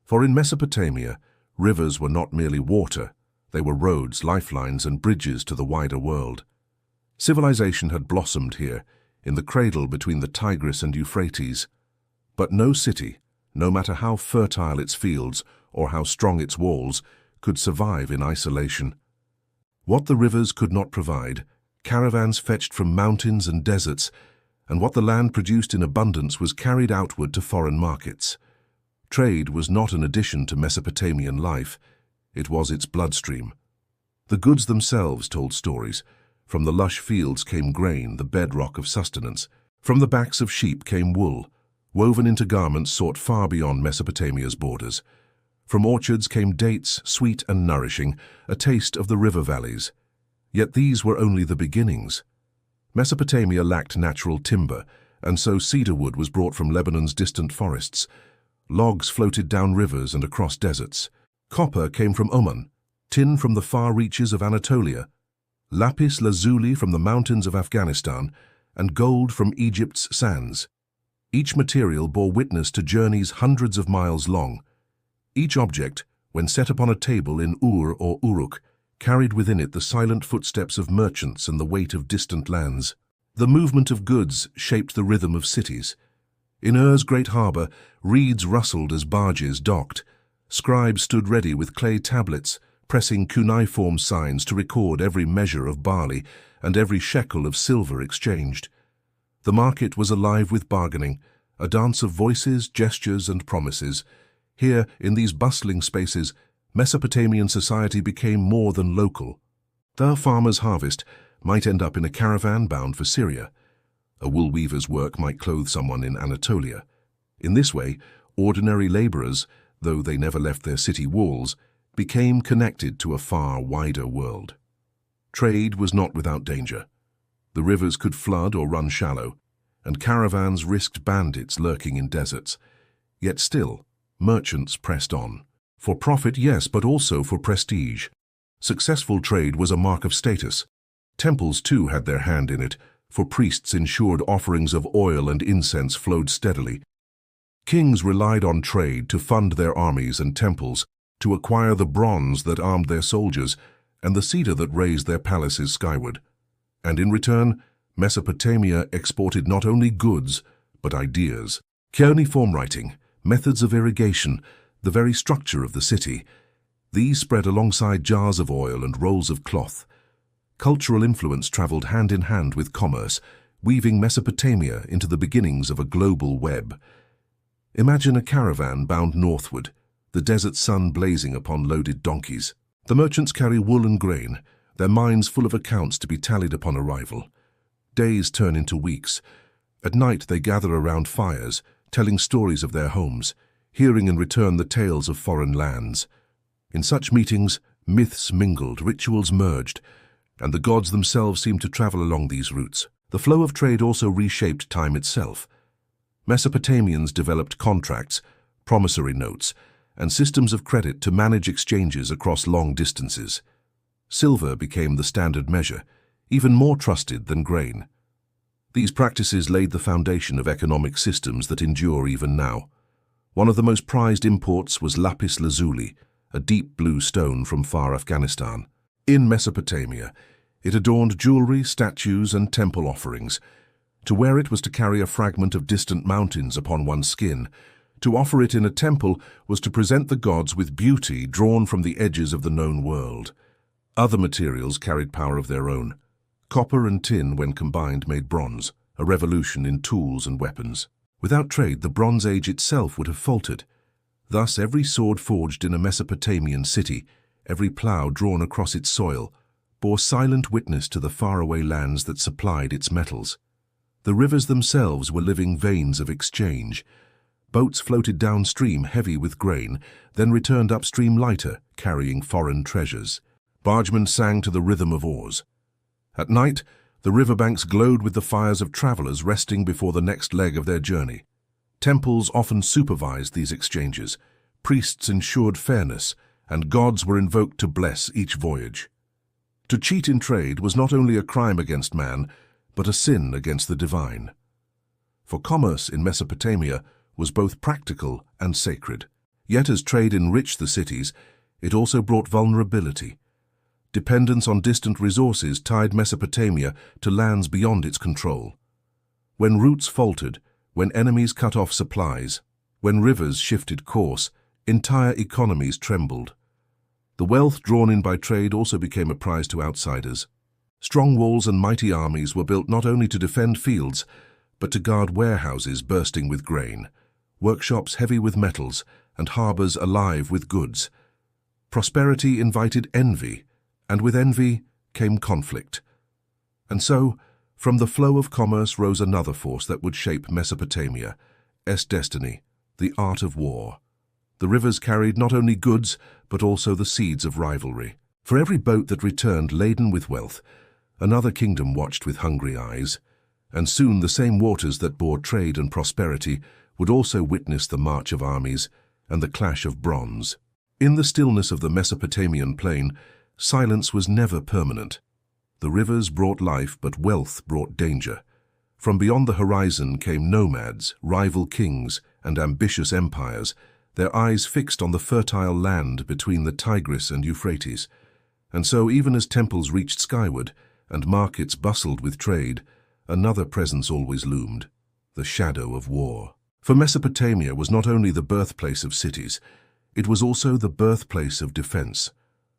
For in Mesopotamia, rivers were not merely water, They were roads, lifelines, and bridges to the wider world. Civilization had blossomed here, in the cradle between the Tigris and Euphrates. But no city, no matter how fertile its fields or how strong its walls, could survive in isolation. What the rivers could not provide, caravans fetched from mountains and deserts, and what the land produced in abundance was carried outward to foreign markets. Trade was not an addition to Mesopotamian life, it was its bloodstream. The goods themselves told stories. From the lush fields came grain, the bedrock of sustenance. From the backs of sheep came wool, woven into garments sought far beyond Mesopotamia's borders. From orchards came dates, sweet and nourishing, a taste of the river valleys. Yet these were only the beginnings. Mesopotamia lacked natural timber, and so cedar wood was brought from Lebanon's distant forests. Logs floated down rivers and across deserts. Copper came from Oman, tin from the far reaches of Anatolia, lapis lazuli from the mountains of Afghanistan, and gold from Egypt's sands. Each material bore witness to journeys hundreds of miles long. Each object, when set upon a table in Ur or Uruk, carried within it the silent footsteps of merchants and the weight of distant lands. The movement of goods shaped the rhythm of cities. In Ur's great harbour, reeds rustled as barges docked. Scribes stood ready with clay tablets, pressing cuneiform signs to record every measure of barley and every shekel of silver exchanged. The market was alive with bargaining, a dance of voices, gestures, and promises. Here, in these bustling spaces, Mesopotamian society became more than local. The farmer's harvest might end up in a caravan bound for Syria. A wool weaver's work might clothe someone in Anatolia. In this way, ordinary laborers, though they never left their city walls, became connected to a far wider world. Trade was not without danger. The rivers could flood or run shallow, and caravans risked bandits lurking in deserts. Yet still, merchants pressed on. For profit, yes, but also for prestige. Successful trade was a mark of status. Temples, too, had their hand in it, for priests ensured offerings of oil and incense flowed steadily. Kings relied on trade to fund their armies and temples, to acquire the bronze that armed their soldiers and the cedar that raised their palaces skyward. And in return, Mesopotamia exported not only goods, but ideas. Cuneiform writing, methods of irrigation, the very structure of the city. These spread alongside jars of oil and rolls of cloth. Cultural influence traveled hand in hand with commerce, weaving Mesopotamia into the beginnings of a global web. Imagine a caravan bound northward, the desert sun blazing upon loaded donkeys. The merchants carry wool and grain, their minds full of accounts to be tallied upon arrival. Days turn into weeks. At night they gather around fires, telling stories of their homes, hearing in return the tales of foreign lands. In such meetings, myths mingled, rituals merged, and the gods themselves seemed to travel along these routes. The flow of trade also reshaped time itself. Mesopotamians developed contracts, promissory notes, and systems of credit to manage exchanges across long distances. Silver became the standard measure, even more trusted than grain. These practices laid the foundation of economic systems that endure even now. One of the most prized imports was lapis lazuli, a deep blue stone from far Afghanistan. In Mesopotamia, it adorned jewelry, statues, and temple offerings. To wear it was to carry a fragment of distant mountains upon one's skin. To offer it in a temple was to present the gods with beauty drawn from the edges of the known world. Other materials carried power of their own. Copper and tin, when combined, made bronze, a revolution in tools and weapons. Without trade, the Bronze Age itself would have faltered. Thus, every sword forged in a Mesopotamian city, every plough drawn across its soil, bore silent witness to the faraway lands that supplied its metals. The rivers themselves were living veins of exchange. Boats floated downstream heavy with grain, then returned upstream lighter, carrying foreign treasures. Bargemen sang to the rhythm of oars. At night, the riverbanks glowed with the fires of travelers resting before the next leg of their journey. Temples often supervised these exchanges. Priests ensured fairness, and gods were invoked to bless each voyage. To cheat in trade was not only a crime against man, but a sin against the divine. For commerce in Mesopotamia was both practical and sacred. Yet as trade enriched the cities, it also brought vulnerability. Dependence on distant resources tied Mesopotamia to lands beyond its control. When routes faltered, when enemies cut off supplies, when rivers shifted course, entire economies trembled. The wealth drawn in by trade also became a prize to outsiders. Strong walls and mighty armies were built not only to defend fields, but to guard warehouses bursting with grain, workshops heavy with metals, and harbors alive with goods. Prosperity invited envy, and with envy came conflict. And so, from the flow of commerce rose another force that would shape Mesopotamia's destiny, the art of war. The rivers carried not only goods, but also the seeds of rivalry. For every boat that returned laden with wealth, another kingdom watched with hungry eyes, and soon the same waters that bore trade and prosperity would also witness the march of armies and the clash of bronze. In the stillness of the Mesopotamian plain, silence was never permanent. The rivers brought life, but wealth brought danger. From beyond the horizon came nomads, rival kings, and ambitious empires, their eyes fixed on the fertile land between the Tigris and Euphrates. And so, even as temples reached skyward and markets bustled with trade, another presence always loomed, the shadow of war. For Mesopotamia was not only the birthplace of cities, it was also the birthplace of defense.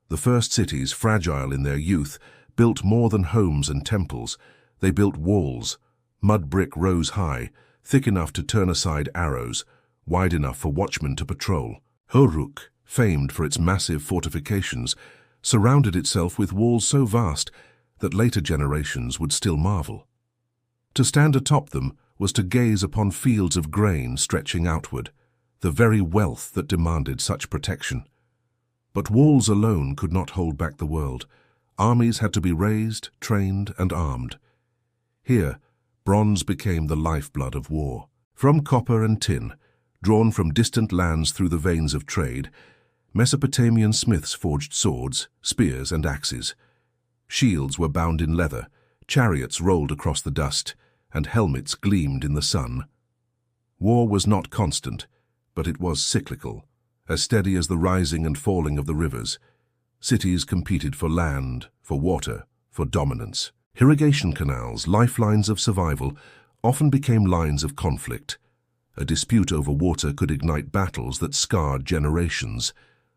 The first cities, fragile in their youth, built more than homes and temples. They built walls. Mud brick rose high, thick enough to turn aside arrows, wide enough for watchmen to patrol. Uruk, famed for its massive fortifications, surrounded itself with walls so vast that later generations would still marvel. To stand atop them was to gaze upon fields of grain stretching outward, the very wealth that demanded such protection. But walls alone could not hold back the world. Armies had to be raised, trained, and armed. Here, bronze became the lifeblood of war. From copper and tin, drawn from distant lands through the veins of trade, Mesopotamian smiths forged swords, spears, and axes. Shields were bound in leather, chariots rolled across the dust, and helmets gleamed in the sun. War was not constant, but it was cyclical, as steady as the rising and falling of the rivers. Cities competed for land, for water, for dominance. Irrigation canals, lifelines of survival, often became lines of conflict. A dispute over water could ignite battles that scarred generations.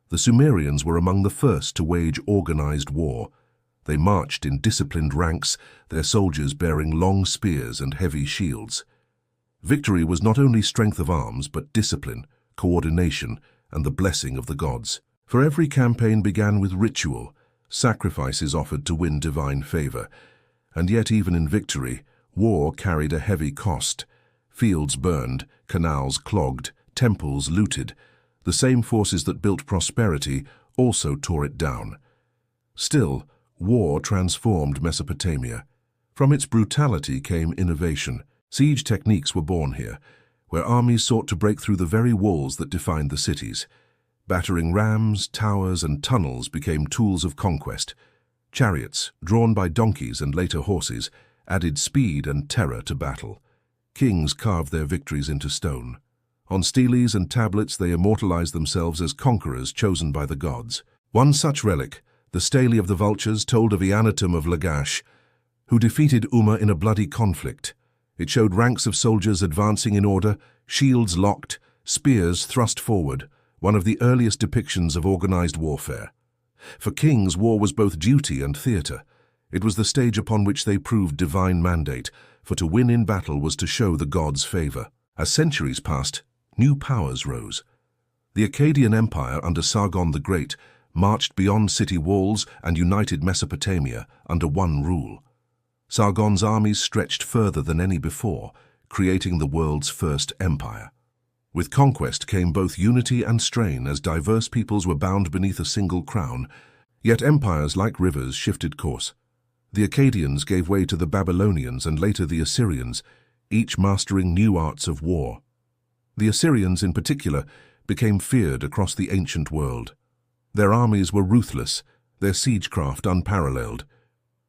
The Sumerians were among the first to wage organized war. They marched in disciplined ranks, their soldiers bearing long spears and heavy shields. Victory was not only strength of arms, but discipline, coordination, and the blessing of the gods. For every campaign began with ritual, sacrifices offered to win divine favor. And yet even in victory, war carried a heavy cost. Fields burned, canals clogged, temples looted. The same forces that built prosperity also tore it down. Still, war transformed Mesopotamia. From its brutality came innovation. Siege techniques were born here, where armies sought to break through the very walls that defined the cities. Battering rams, towers, and tunnels became tools of conquest. Chariots, drawn by donkeys and later horses, added speed and terror to battle. Kings carved their victories into stone. On steles and tablets they immortalized themselves as conquerors chosen by the gods. One such relic, the stele of the vultures, told of Eannatum of Lagash, who defeated Umma in a bloody conflict. It showed ranks of soldiers advancing in order, shields locked, spears thrust forward, one of the earliest depictions of organized warfare. For kings, war was both duty and theater. It was the stage upon which they proved divine mandate, for to win in battle was to show the gods' favor. As centuries passed, new powers rose. The Akkadian Empire under Sargon the Great marched beyond city walls and united Mesopotamia under one rule. Sargon's armies stretched further than any before, creating the world's first empire. With conquest came both unity and strain, as diverse peoples were bound beneath a single crown. Yet empires, like rivers, shifted course. The Akkadians gave way to the Babylonians and later the Assyrians, each mastering new arts of war. The Assyrians, in particular, became feared across the ancient world. Their armies were ruthless, their siegecraft unparalleled.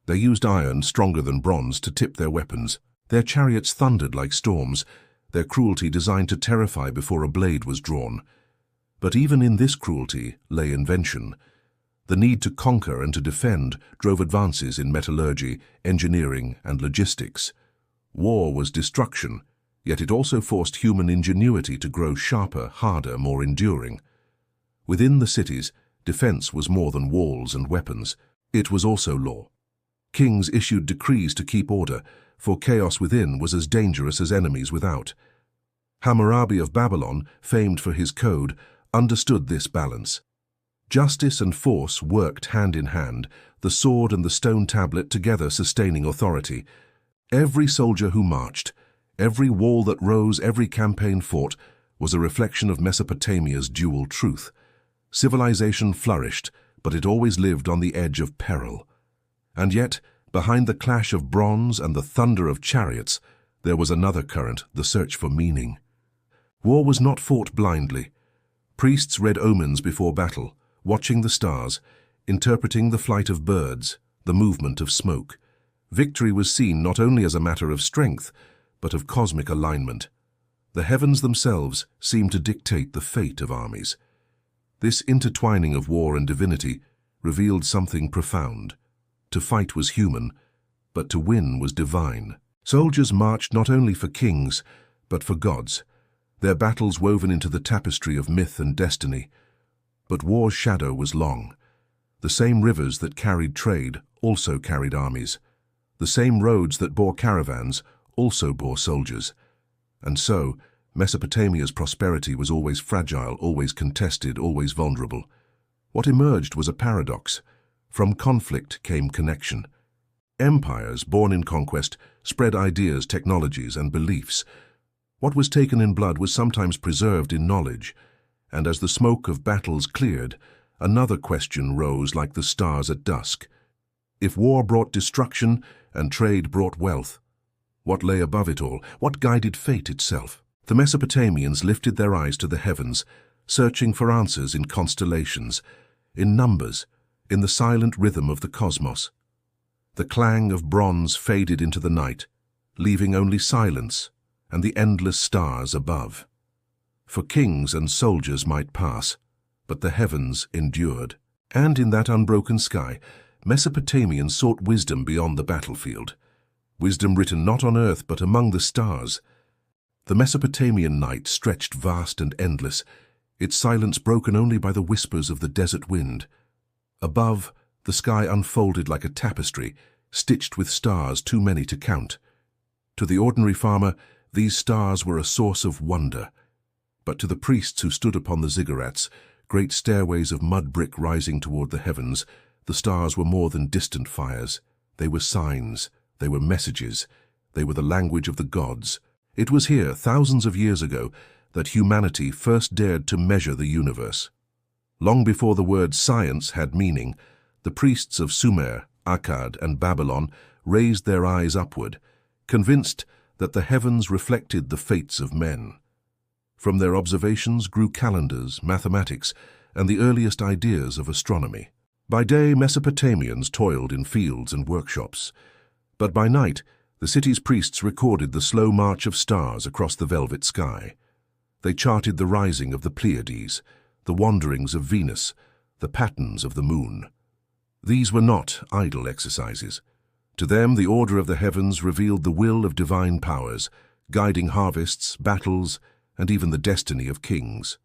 They used iron stronger than bronze to tip their weapons. Their chariots thundered like storms, their cruelty designed to terrify before a blade was drawn. But even in this cruelty lay invention. The need to conquer and to defend drove advances in metallurgy, engineering, and logistics. War was destruction, yet it also forced human ingenuity to grow sharper, harder, more enduring. Within the cities, defense was more than walls and weapons. It was also law. Kings issued decrees to keep order, for chaos within was as dangerous as enemies without. Hammurabi of Babylon, famed for his code, understood this balance. Justice and force worked hand in hand, the sword and the stone tablet together sustaining authority. Every soldier who marched, every wall that rose, every campaign fought, was a reflection of Mesopotamia's dual truth. Civilization flourished, but it always lived on the edge of peril. And yet, behind the clash of bronze and the thunder of chariots, there was another current, the search for meaning. War was not fought blindly. Priests read omens before battle, watching the stars, interpreting the flight of birds, the movement of smoke. Victory was seen not only as a matter of strength, but of cosmic alignment. The heavens themselves seemed to dictate the fate of armies. This intertwining of war and divinity revealed something profound. To fight was human, but to win was divine. Soldiers marched not only for kings, but for gods, their battles woven into the tapestry of myth and destiny. But war's shadow was long. The same rivers that carried trade also carried armies. The same roads that bore caravans also bore soldiers. And so, Mesopotamia's prosperity was always fragile, always contested, always vulnerable. What emerged was a paradox. From conflict came connection. Empires, born in conquest, spread ideas, technologies, and beliefs. What was taken in blood was sometimes preserved in knowledge. And as the smoke of battles cleared, another question rose like the stars at dusk. If war brought destruction and trade brought wealth, what lay above it all? What guided fate itself? The Mesopotamians lifted their eyes to the heavens, searching for answers in constellations, in numbers, in the silent rhythm of the cosmos. The clang of bronze faded into the night, leaving only silence and the endless stars above. For kings and soldiers might pass, but the heavens endured. And in that unbroken sky, Mesopotamians sought wisdom beyond the battlefield. Wisdom written not on earth but among the stars. The Mesopotamian night stretched vast and endless, its silence broken only by the whispers of the desert wind. Above, the sky unfolded like a tapestry, stitched with stars too many to count. To the ordinary farmer, these stars were a source of wonder. But to the priests who stood upon the ziggurats, great stairways of mud brick rising toward the heavens, the stars were more than distant fires. They were signs, they were messages, they were the language of the gods. It was here, thousands of years ago, that humanity first dared to measure the universe. Long before the word science had meaning, the priests of Sumer, Akkad, and Babylon raised their eyes upward, convinced that the heavens reflected the fates of men. From their observations grew calendars, mathematics, and the earliest ideas of astronomy. By day, Mesopotamians toiled in fields and workshops, but by night, the city's priests recorded the slow march of stars across the velvet sky. They charted the rising of the Pleiades, the wanderings of Venus, the patterns of the moon. These were not idle exercises. To them, the order of the heavens revealed the will of divine powers, guiding harvests, battles, and even the destiny of kings.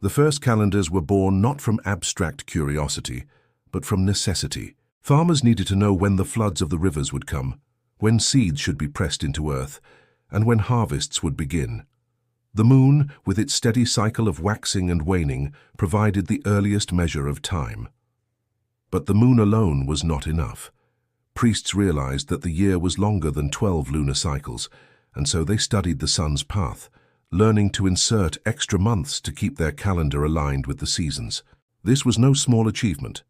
The first calendars were born not from abstract curiosity, but from necessity. Farmers needed to know when the floods of the rivers would come, when seeds should be pressed into earth, and when harvests would begin. The moon, with its steady cycle of waxing and waning, provided the earliest measure of time. But the moon alone was not enough. Priests realized that the year was longer than 12 lunar cycles, and so they studied the sun's path, learning to insert extra months to keep their calendar aligned with the seasons. This was no small achievement.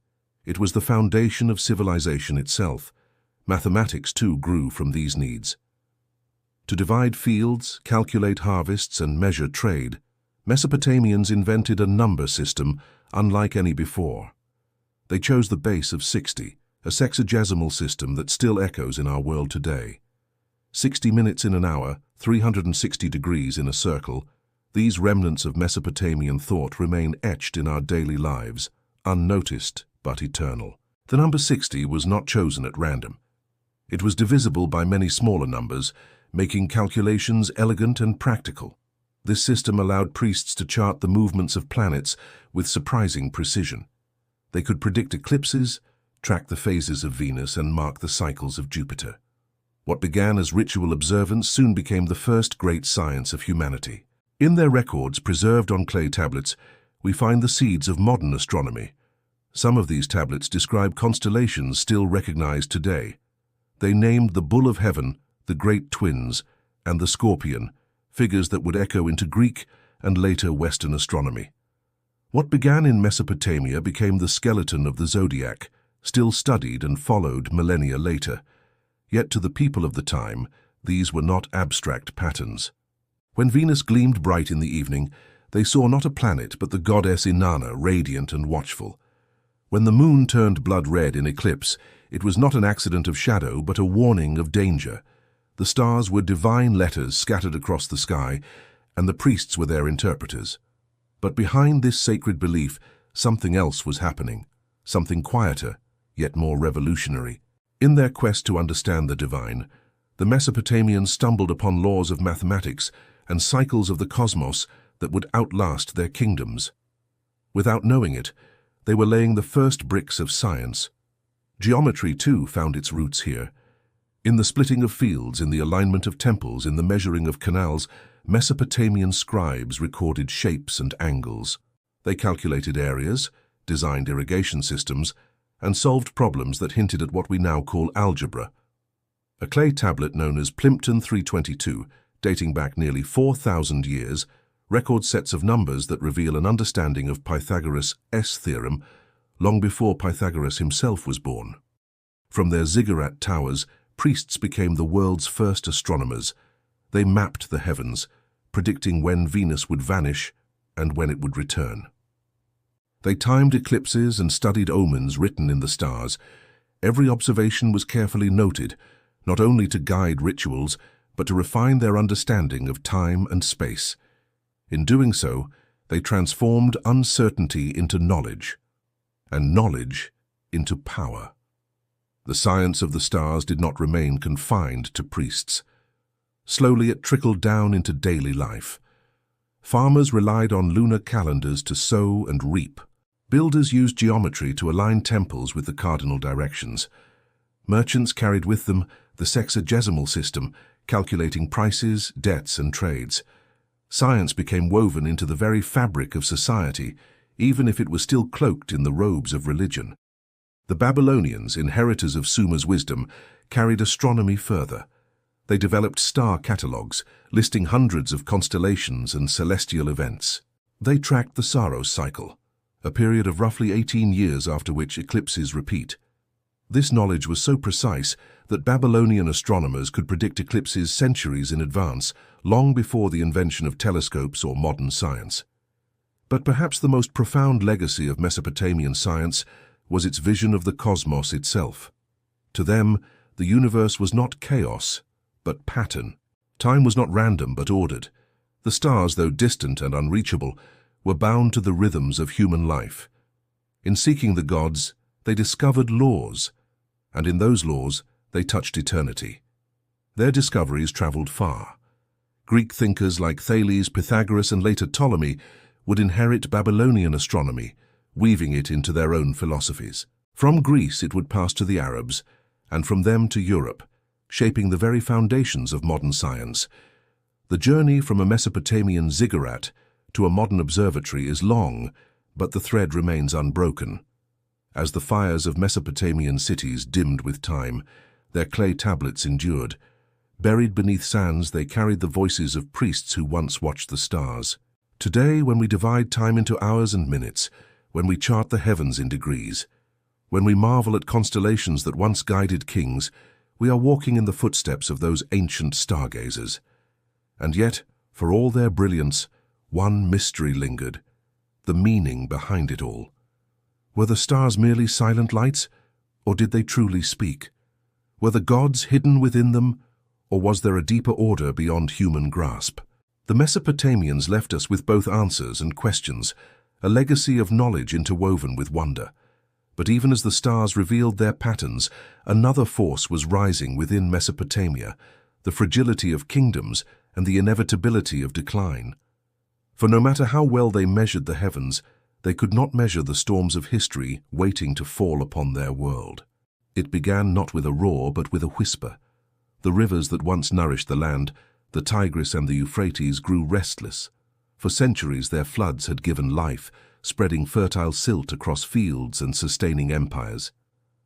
It was the foundation of civilization itself. Mathematics, too, grew from these needs. To divide fields, calculate harvests, and measure trade, Mesopotamians invented a number system unlike any before. They chose the base of 60, a sexagesimal system that still echoes in our world today. 60 minutes in an hour, 360 degrees in a circle, these remnants of Mesopotamian thought remain etched in our daily lives, unnoticed but eternal. The number 60 was not chosen at random. It was divisible by many smaller numbers, making calculations elegant and practical. This system allowed priests to chart the movements of planets with surprising precision. They could predict eclipses, track the phases of Venus, and mark the cycles of Jupiter. What began as ritual observance soon became the first great science of humanity. In their records, preserved on clay tablets, we find the seeds of modern astronomy. Some of these tablets describe constellations still recognized today. They named the Bull of Heaven, the Great Twins, and the Scorpion, figures that would echo into Greek and later Western astronomy. What began in Mesopotamia became the skeleton of the zodiac, still studied and followed millennia later. Yet to the people of the time, these were not abstract patterns. When Venus gleamed bright in the evening, they saw not a planet but the goddess Inanna, radiant and watchful. When the moon turned blood red in eclipse, it was not an accident of shadow but a warning of danger. The stars were divine letters scattered across the sky, and the priests were their interpreters. But behind this sacred belief, something else was happening, something quieter, yet more revolutionary. In their quest to understand the divine, the Mesopotamians stumbled upon laws of mathematics and cycles of the cosmos that would outlast their kingdoms. Without knowing it, they were laying the first bricks of science. Geometry, too, found its roots here. In the splitting of fields, in the alignment of temples, in the measuring of canals, Mesopotamian scribes recorded shapes and angles. They calculated areas, designed irrigation systems, and solved problems that hinted at what we now call algebra. A clay tablet known as Plimpton 322, dating back nearly 4,000 years, records sets of numbers that reveal an understanding of Pythagoras' S-theorem long before Pythagoras himself was born. From their ziggurat towers, priests became the world's first astronomers. They mapped the heavens, predicting when Venus would vanish and when it would return. They timed eclipses and studied omens written in the stars. Every observation was carefully noted, not only to guide rituals, but to refine their understanding of time and space. In doing so, they transformed uncertainty into knowledge, and knowledge into power. The science of the stars did not remain confined to priests. Slowly it trickled down into daily life. Farmers relied on lunar calendars to sow and reap. Builders used geometry to align temples with the cardinal directions. Merchants carried with them the sexagesimal system, calculating prices, debts, and trades. Science became woven into the very fabric of society, even if it was still cloaked in the robes of religion. The Babylonians, inheritors of Sumer's wisdom, carried astronomy further. They developed star catalogues, listing hundreds of constellations and celestial events. They tracked the Saros cycle, a period of roughly 18 years after which eclipses repeat. This knowledge was so precise that Babylonian astronomers could predict eclipses centuries in advance, long before the invention of telescopes or modern science. But perhaps the most profound legacy of Mesopotamian science was its vision of the cosmos itself. To them, the universe was not chaos, but pattern. Time was not random but ordered. The stars, though distant and unreachable, were bound to the rhythms of human life. In seeking the gods, they discovered laws, and in those laws they touched eternity. Their discoveries traveled far. Greek thinkers like Thales, Pythagoras, and later Ptolemy would inherit Babylonian astronomy, weaving it into their own philosophies. From Greece it would pass to the Arabs, and from them to Europe, shaping the very foundations of modern science. The journey from a Mesopotamian ziggurat to a modern observatory is long, but the thread remains unbroken. As the fires of Mesopotamian cities dimmed with time, their clay tablets endured. Buried beneath sands, they carried the voices of priests who once watched the stars. Today, when we divide time into hours and minutes, when we chart the heavens in degrees, when we marvel at constellations that once guided kings, we are walking in the footsteps of those ancient stargazers. And yet, for all their brilliance, one mystery lingered, the meaning behind it all. Were the stars merely silent lights, or did they truly speak? Were the gods hidden within them, or was there a deeper order beyond human grasp? The Mesopotamians left us with both answers and questions, a legacy of knowledge interwoven with wonder. But even as the stars revealed their patterns, another force was rising within Mesopotamia, the fragility of kingdoms and the inevitability of decline. For no matter how well they measured the heavens, they could not measure the storms of history waiting to fall upon their world. It began not with a roar, but with a whisper. The rivers that once nourished the land, the Tigris and the Euphrates, grew restless. For centuries their floods had given life, spreading fertile silt across fields and sustaining empires.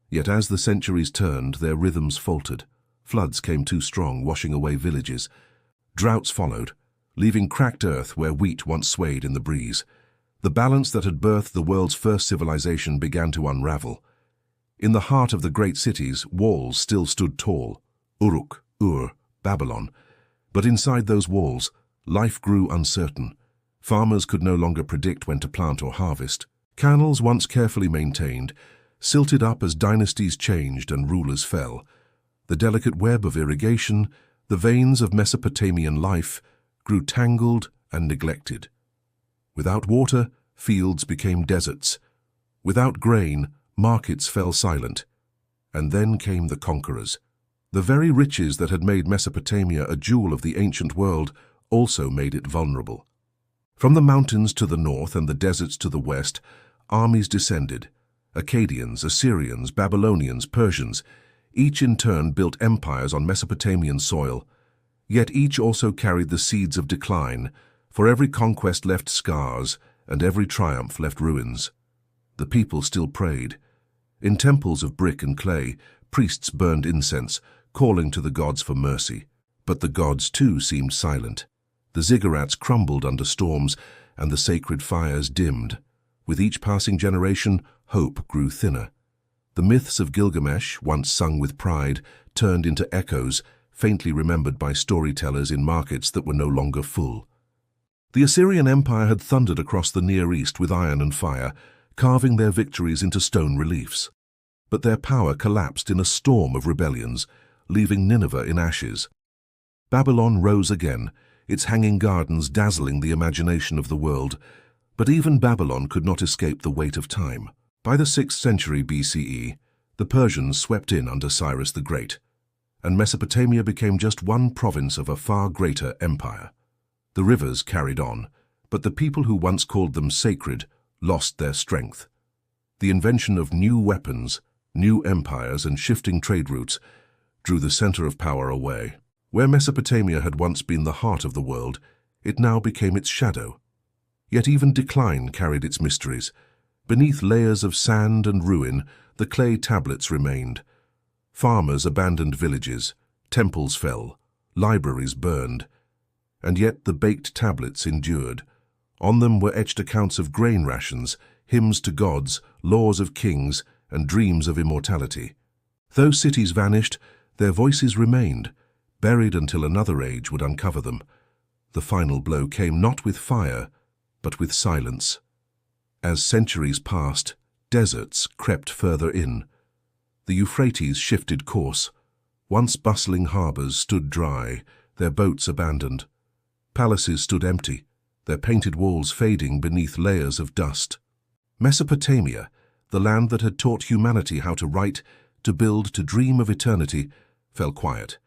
Yet as the centuries turned, their rhythms faltered. Floods came too strong, washing away villages. Droughts followed, leaving cracked earth where wheat once swayed in the breeze. The balance that had birthed the world's first civilization began to unravel. In the heart of the great cities, walls still stood tall. Uruk, Babylon. But inside those walls, life grew uncertain. Farmers could no longer predict when to plant or harvest. Canals, once carefully maintained, silted up as dynasties changed and rulers fell. The delicate web of irrigation, the veins of Mesopotamian life, grew tangled and neglected. Without water, fields became deserts. Without grain, markets fell silent. And then came the conquerors. The very riches that had made Mesopotamia a jewel of the ancient world also made it vulnerable. From the mountains to the north and the deserts to the west, armies descended. Akkadians, Assyrians, Babylonians, Persians, each in turn built empires on Mesopotamian soil. Yet each also carried the seeds of decline, for every conquest left scars and every triumph left ruins. The people still prayed. In temples of brick and clay, priests burned incense, calling to the gods for mercy. But the gods too seemed silent. The ziggurats crumbled under storms, and the sacred fires dimmed. With each passing generation, hope grew thinner. The myths of Gilgamesh, once sung with pride, turned into echoes, faintly remembered by storytellers in markets that were no longer full. The Assyrian Empire had thundered across the Near East with iron and fire, carving their victories into stone reliefs. But their power collapsed in a storm of rebellions, leaving Nineveh in ashes. Babylon rose again, its hanging gardens dazzling the imagination of the world. But even Babylon could not escape the weight of time. By the 6th century BCE, the Persians swept in under Cyrus the Great, and Mesopotamia became just one province of a far greater empire. The rivers carried on, but the people who once called them sacred lost their strength. The invention of new weapons, new empires, and shifting trade routes drew the center of power away. Where Mesopotamia had once been the heart of the world, it now became its shadow. Yet even decline carried its mysteries. Beneath layers of sand and ruin, the clay tablets remained. Farmers abandoned villages, temples fell, libraries burned. And yet the baked tablets endured. On them were etched accounts of grain rations, hymns to gods, laws of kings, and dreams of immortality. Though cities vanished, their voices remained, buried until another age would uncover them. The final blow came not with fire, but with silence. As centuries passed, deserts crept further in. The Euphrates shifted course. Once bustling harbors stood dry, their boats abandoned. Palaces stood empty, their painted walls fading beneath layers of dust. Mesopotamia, the land that had taught humanity how to write, to build, to dream of eternity, fell quiet.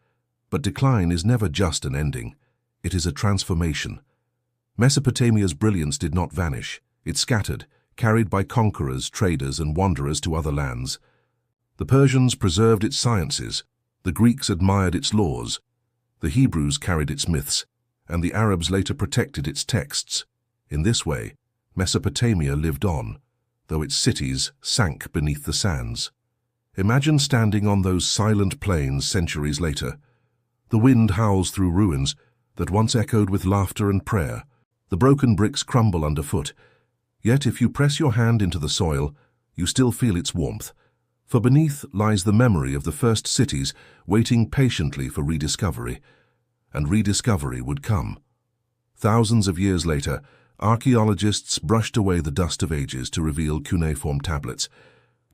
But decline is never just an ending. It is a transformation. Mesopotamia's brilliance did not vanish. It scattered, carried by conquerors, traders, and wanderers to other lands. The Persians preserved its sciences, the Greeks admired its laws, the Hebrews carried its myths, and the Arabs later protected its texts. In this way, Mesopotamia lived on, though its cities sank beneath the sands. Imagine standing on those silent plains centuries later. The wind howls through ruins that once echoed with laughter and prayer. The broken bricks crumble underfoot. Yet if you press your hand into the soil, you still feel its warmth. For beneath lies the memory of the first cities waiting patiently for rediscovery. And rediscovery would come. Thousands of years later, archaeologists brushed away the dust of ages to reveal cuneiform tablets,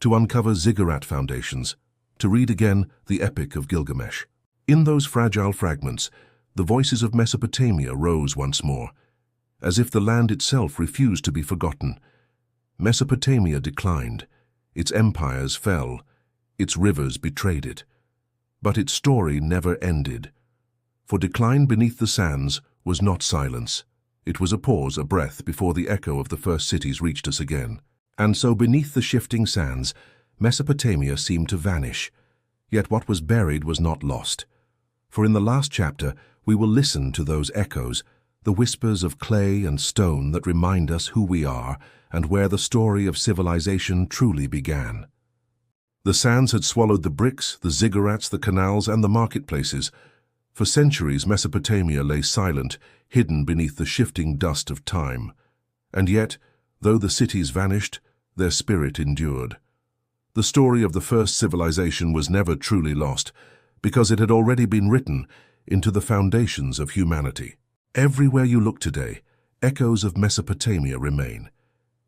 to uncover ziggurat foundations, to read again the Epic of Gilgamesh. In those fragile fragments, the voices of Mesopotamia rose once more, as if the land itself refused to be forgotten. Mesopotamia declined, its empires fell, its rivers betrayed it. But its story never ended. For decline beneath the sands was not silence. It was a pause, a breath, before the echo of the first cities reached us again. And so beneath the shifting sands, Mesopotamia seemed to vanish. Yet what was buried was not lost. For in the last chapter, we will listen to those echoes, the whispers of clay and stone that remind us who we are and where the story of civilization truly began. The sands had swallowed the bricks, the ziggurats, the canals, and the marketplaces. For centuries, Mesopotamia lay silent, hidden beneath the shifting dust of time. And yet, though the cities vanished, their spirit endured. The story of the first civilization was never truly lost, because it had already been written into the foundations of humanity. Everywhere you look today, echoes of Mesopotamia remain.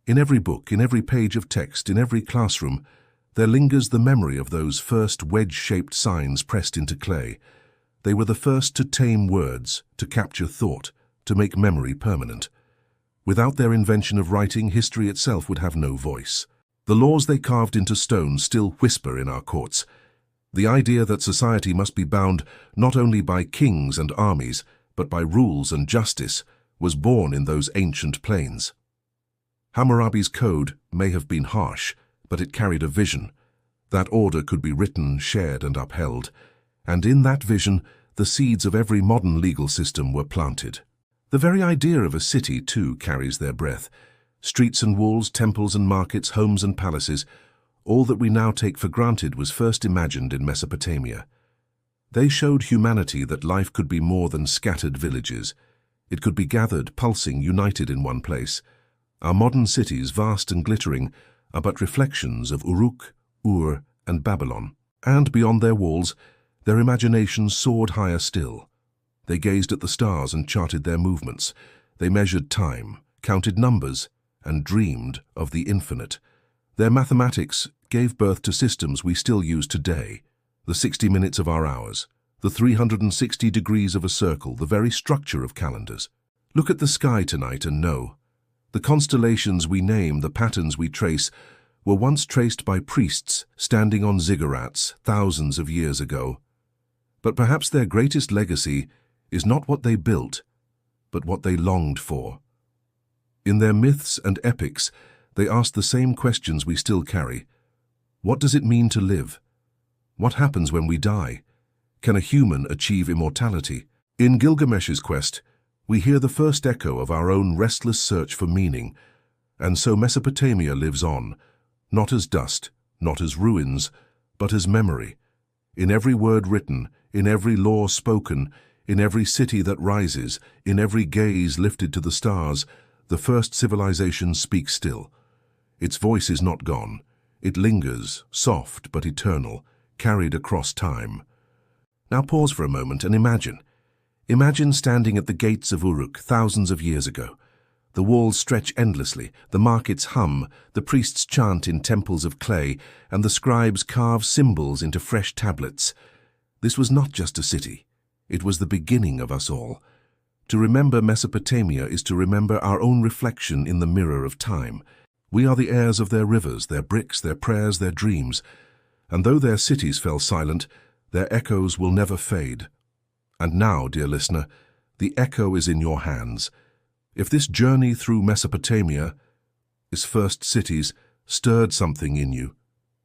In every book, in every page of text, in every classroom, there lingers the memory of those first wedge-shaped signs pressed into clay. They were the first to tame words, to capture thought, to make memory permanent. Without their invention of writing, history itself would have no voice. The laws they carved into stone still whisper in our courts. The idea that society must be bound not only by kings and armies, but by rules and justice, was born in those ancient plains. Hammurabi's code may have been harsh, but it carried a vision. That order could be written, shared, and upheld. And in that vision, the seeds of every modern legal system were planted. The very idea of a city, too, carries their breath. Streets and walls, temples and markets, homes and palaces, all that we now take for granted was first imagined in Mesopotamia. They showed humanity that life could be more than scattered villages. It could be gathered, pulsing, united in one place. Our modern cities, vast and glittering, are but reflections of Uruk, Ur, and Babylon. And beyond their walls, their imaginations soared higher still. They gazed at the stars and charted their movements. They measured time, counted numbers, and dreamed of the infinite. Their mathematics gave birth to systems we still use today. The 60 minutes of our hours, the 360 degrees of a circle, the very structure of calendars. Look at the sky tonight and know. The constellations we name, the patterns we trace, were once traced by priests standing on ziggurats thousands of years ago. But perhaps their greatest legacy is not what they built, but what they longed for. In their myths and epics, they asked the same questions we still carry. What does it mean to live? What happens when we die? Can a human achieve immortality? In Gilgamesh's quest, we hear the first echo of our own restless search for meaning, and so Mesopotamia lives on, not as dust, not as ruins, but as memory. In every word written, in every law spoken, in every city that rises, in every gaze lifted to the stars, the first civilization speaks still. Its voice is not gone. It lingers, soft but eternal, carried across time. Now pause for a moment and imagine. Imagine standing at the gates of Uruk thousands of years ago. The walls stretch endlessly, the markets hum, the priests chant in temples of clay, and the scribes carve symbols into fresh tablets. This was not just a city. It was the beginning of us all. To remember Mesopotamia is to remember our own reflection in the mirror of time. We are the heirs of their rivers, their bricks, their prayers, their dreams. And though their cities fell silent, their echoes will never fade. And now, dear listener, the echo is in your hands. If this journey through Mesopotamia, its first cities, stirred something in you,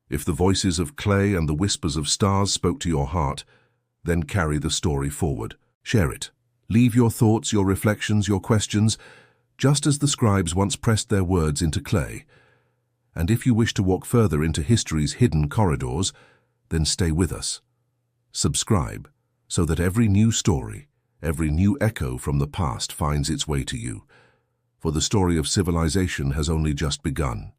if the voices of clay and the whispers of stars spoke to your heart, then carry the story forward. Share it. Leave your thoughts, your reflections, your questions, just as the scribes once pressed their words into clay. And if you wish to walk further into history's hidden corridors, then stay with us. Subscribe, so that every new story, every new echo from the past finds its way to you. For the story of civilization has only just begun.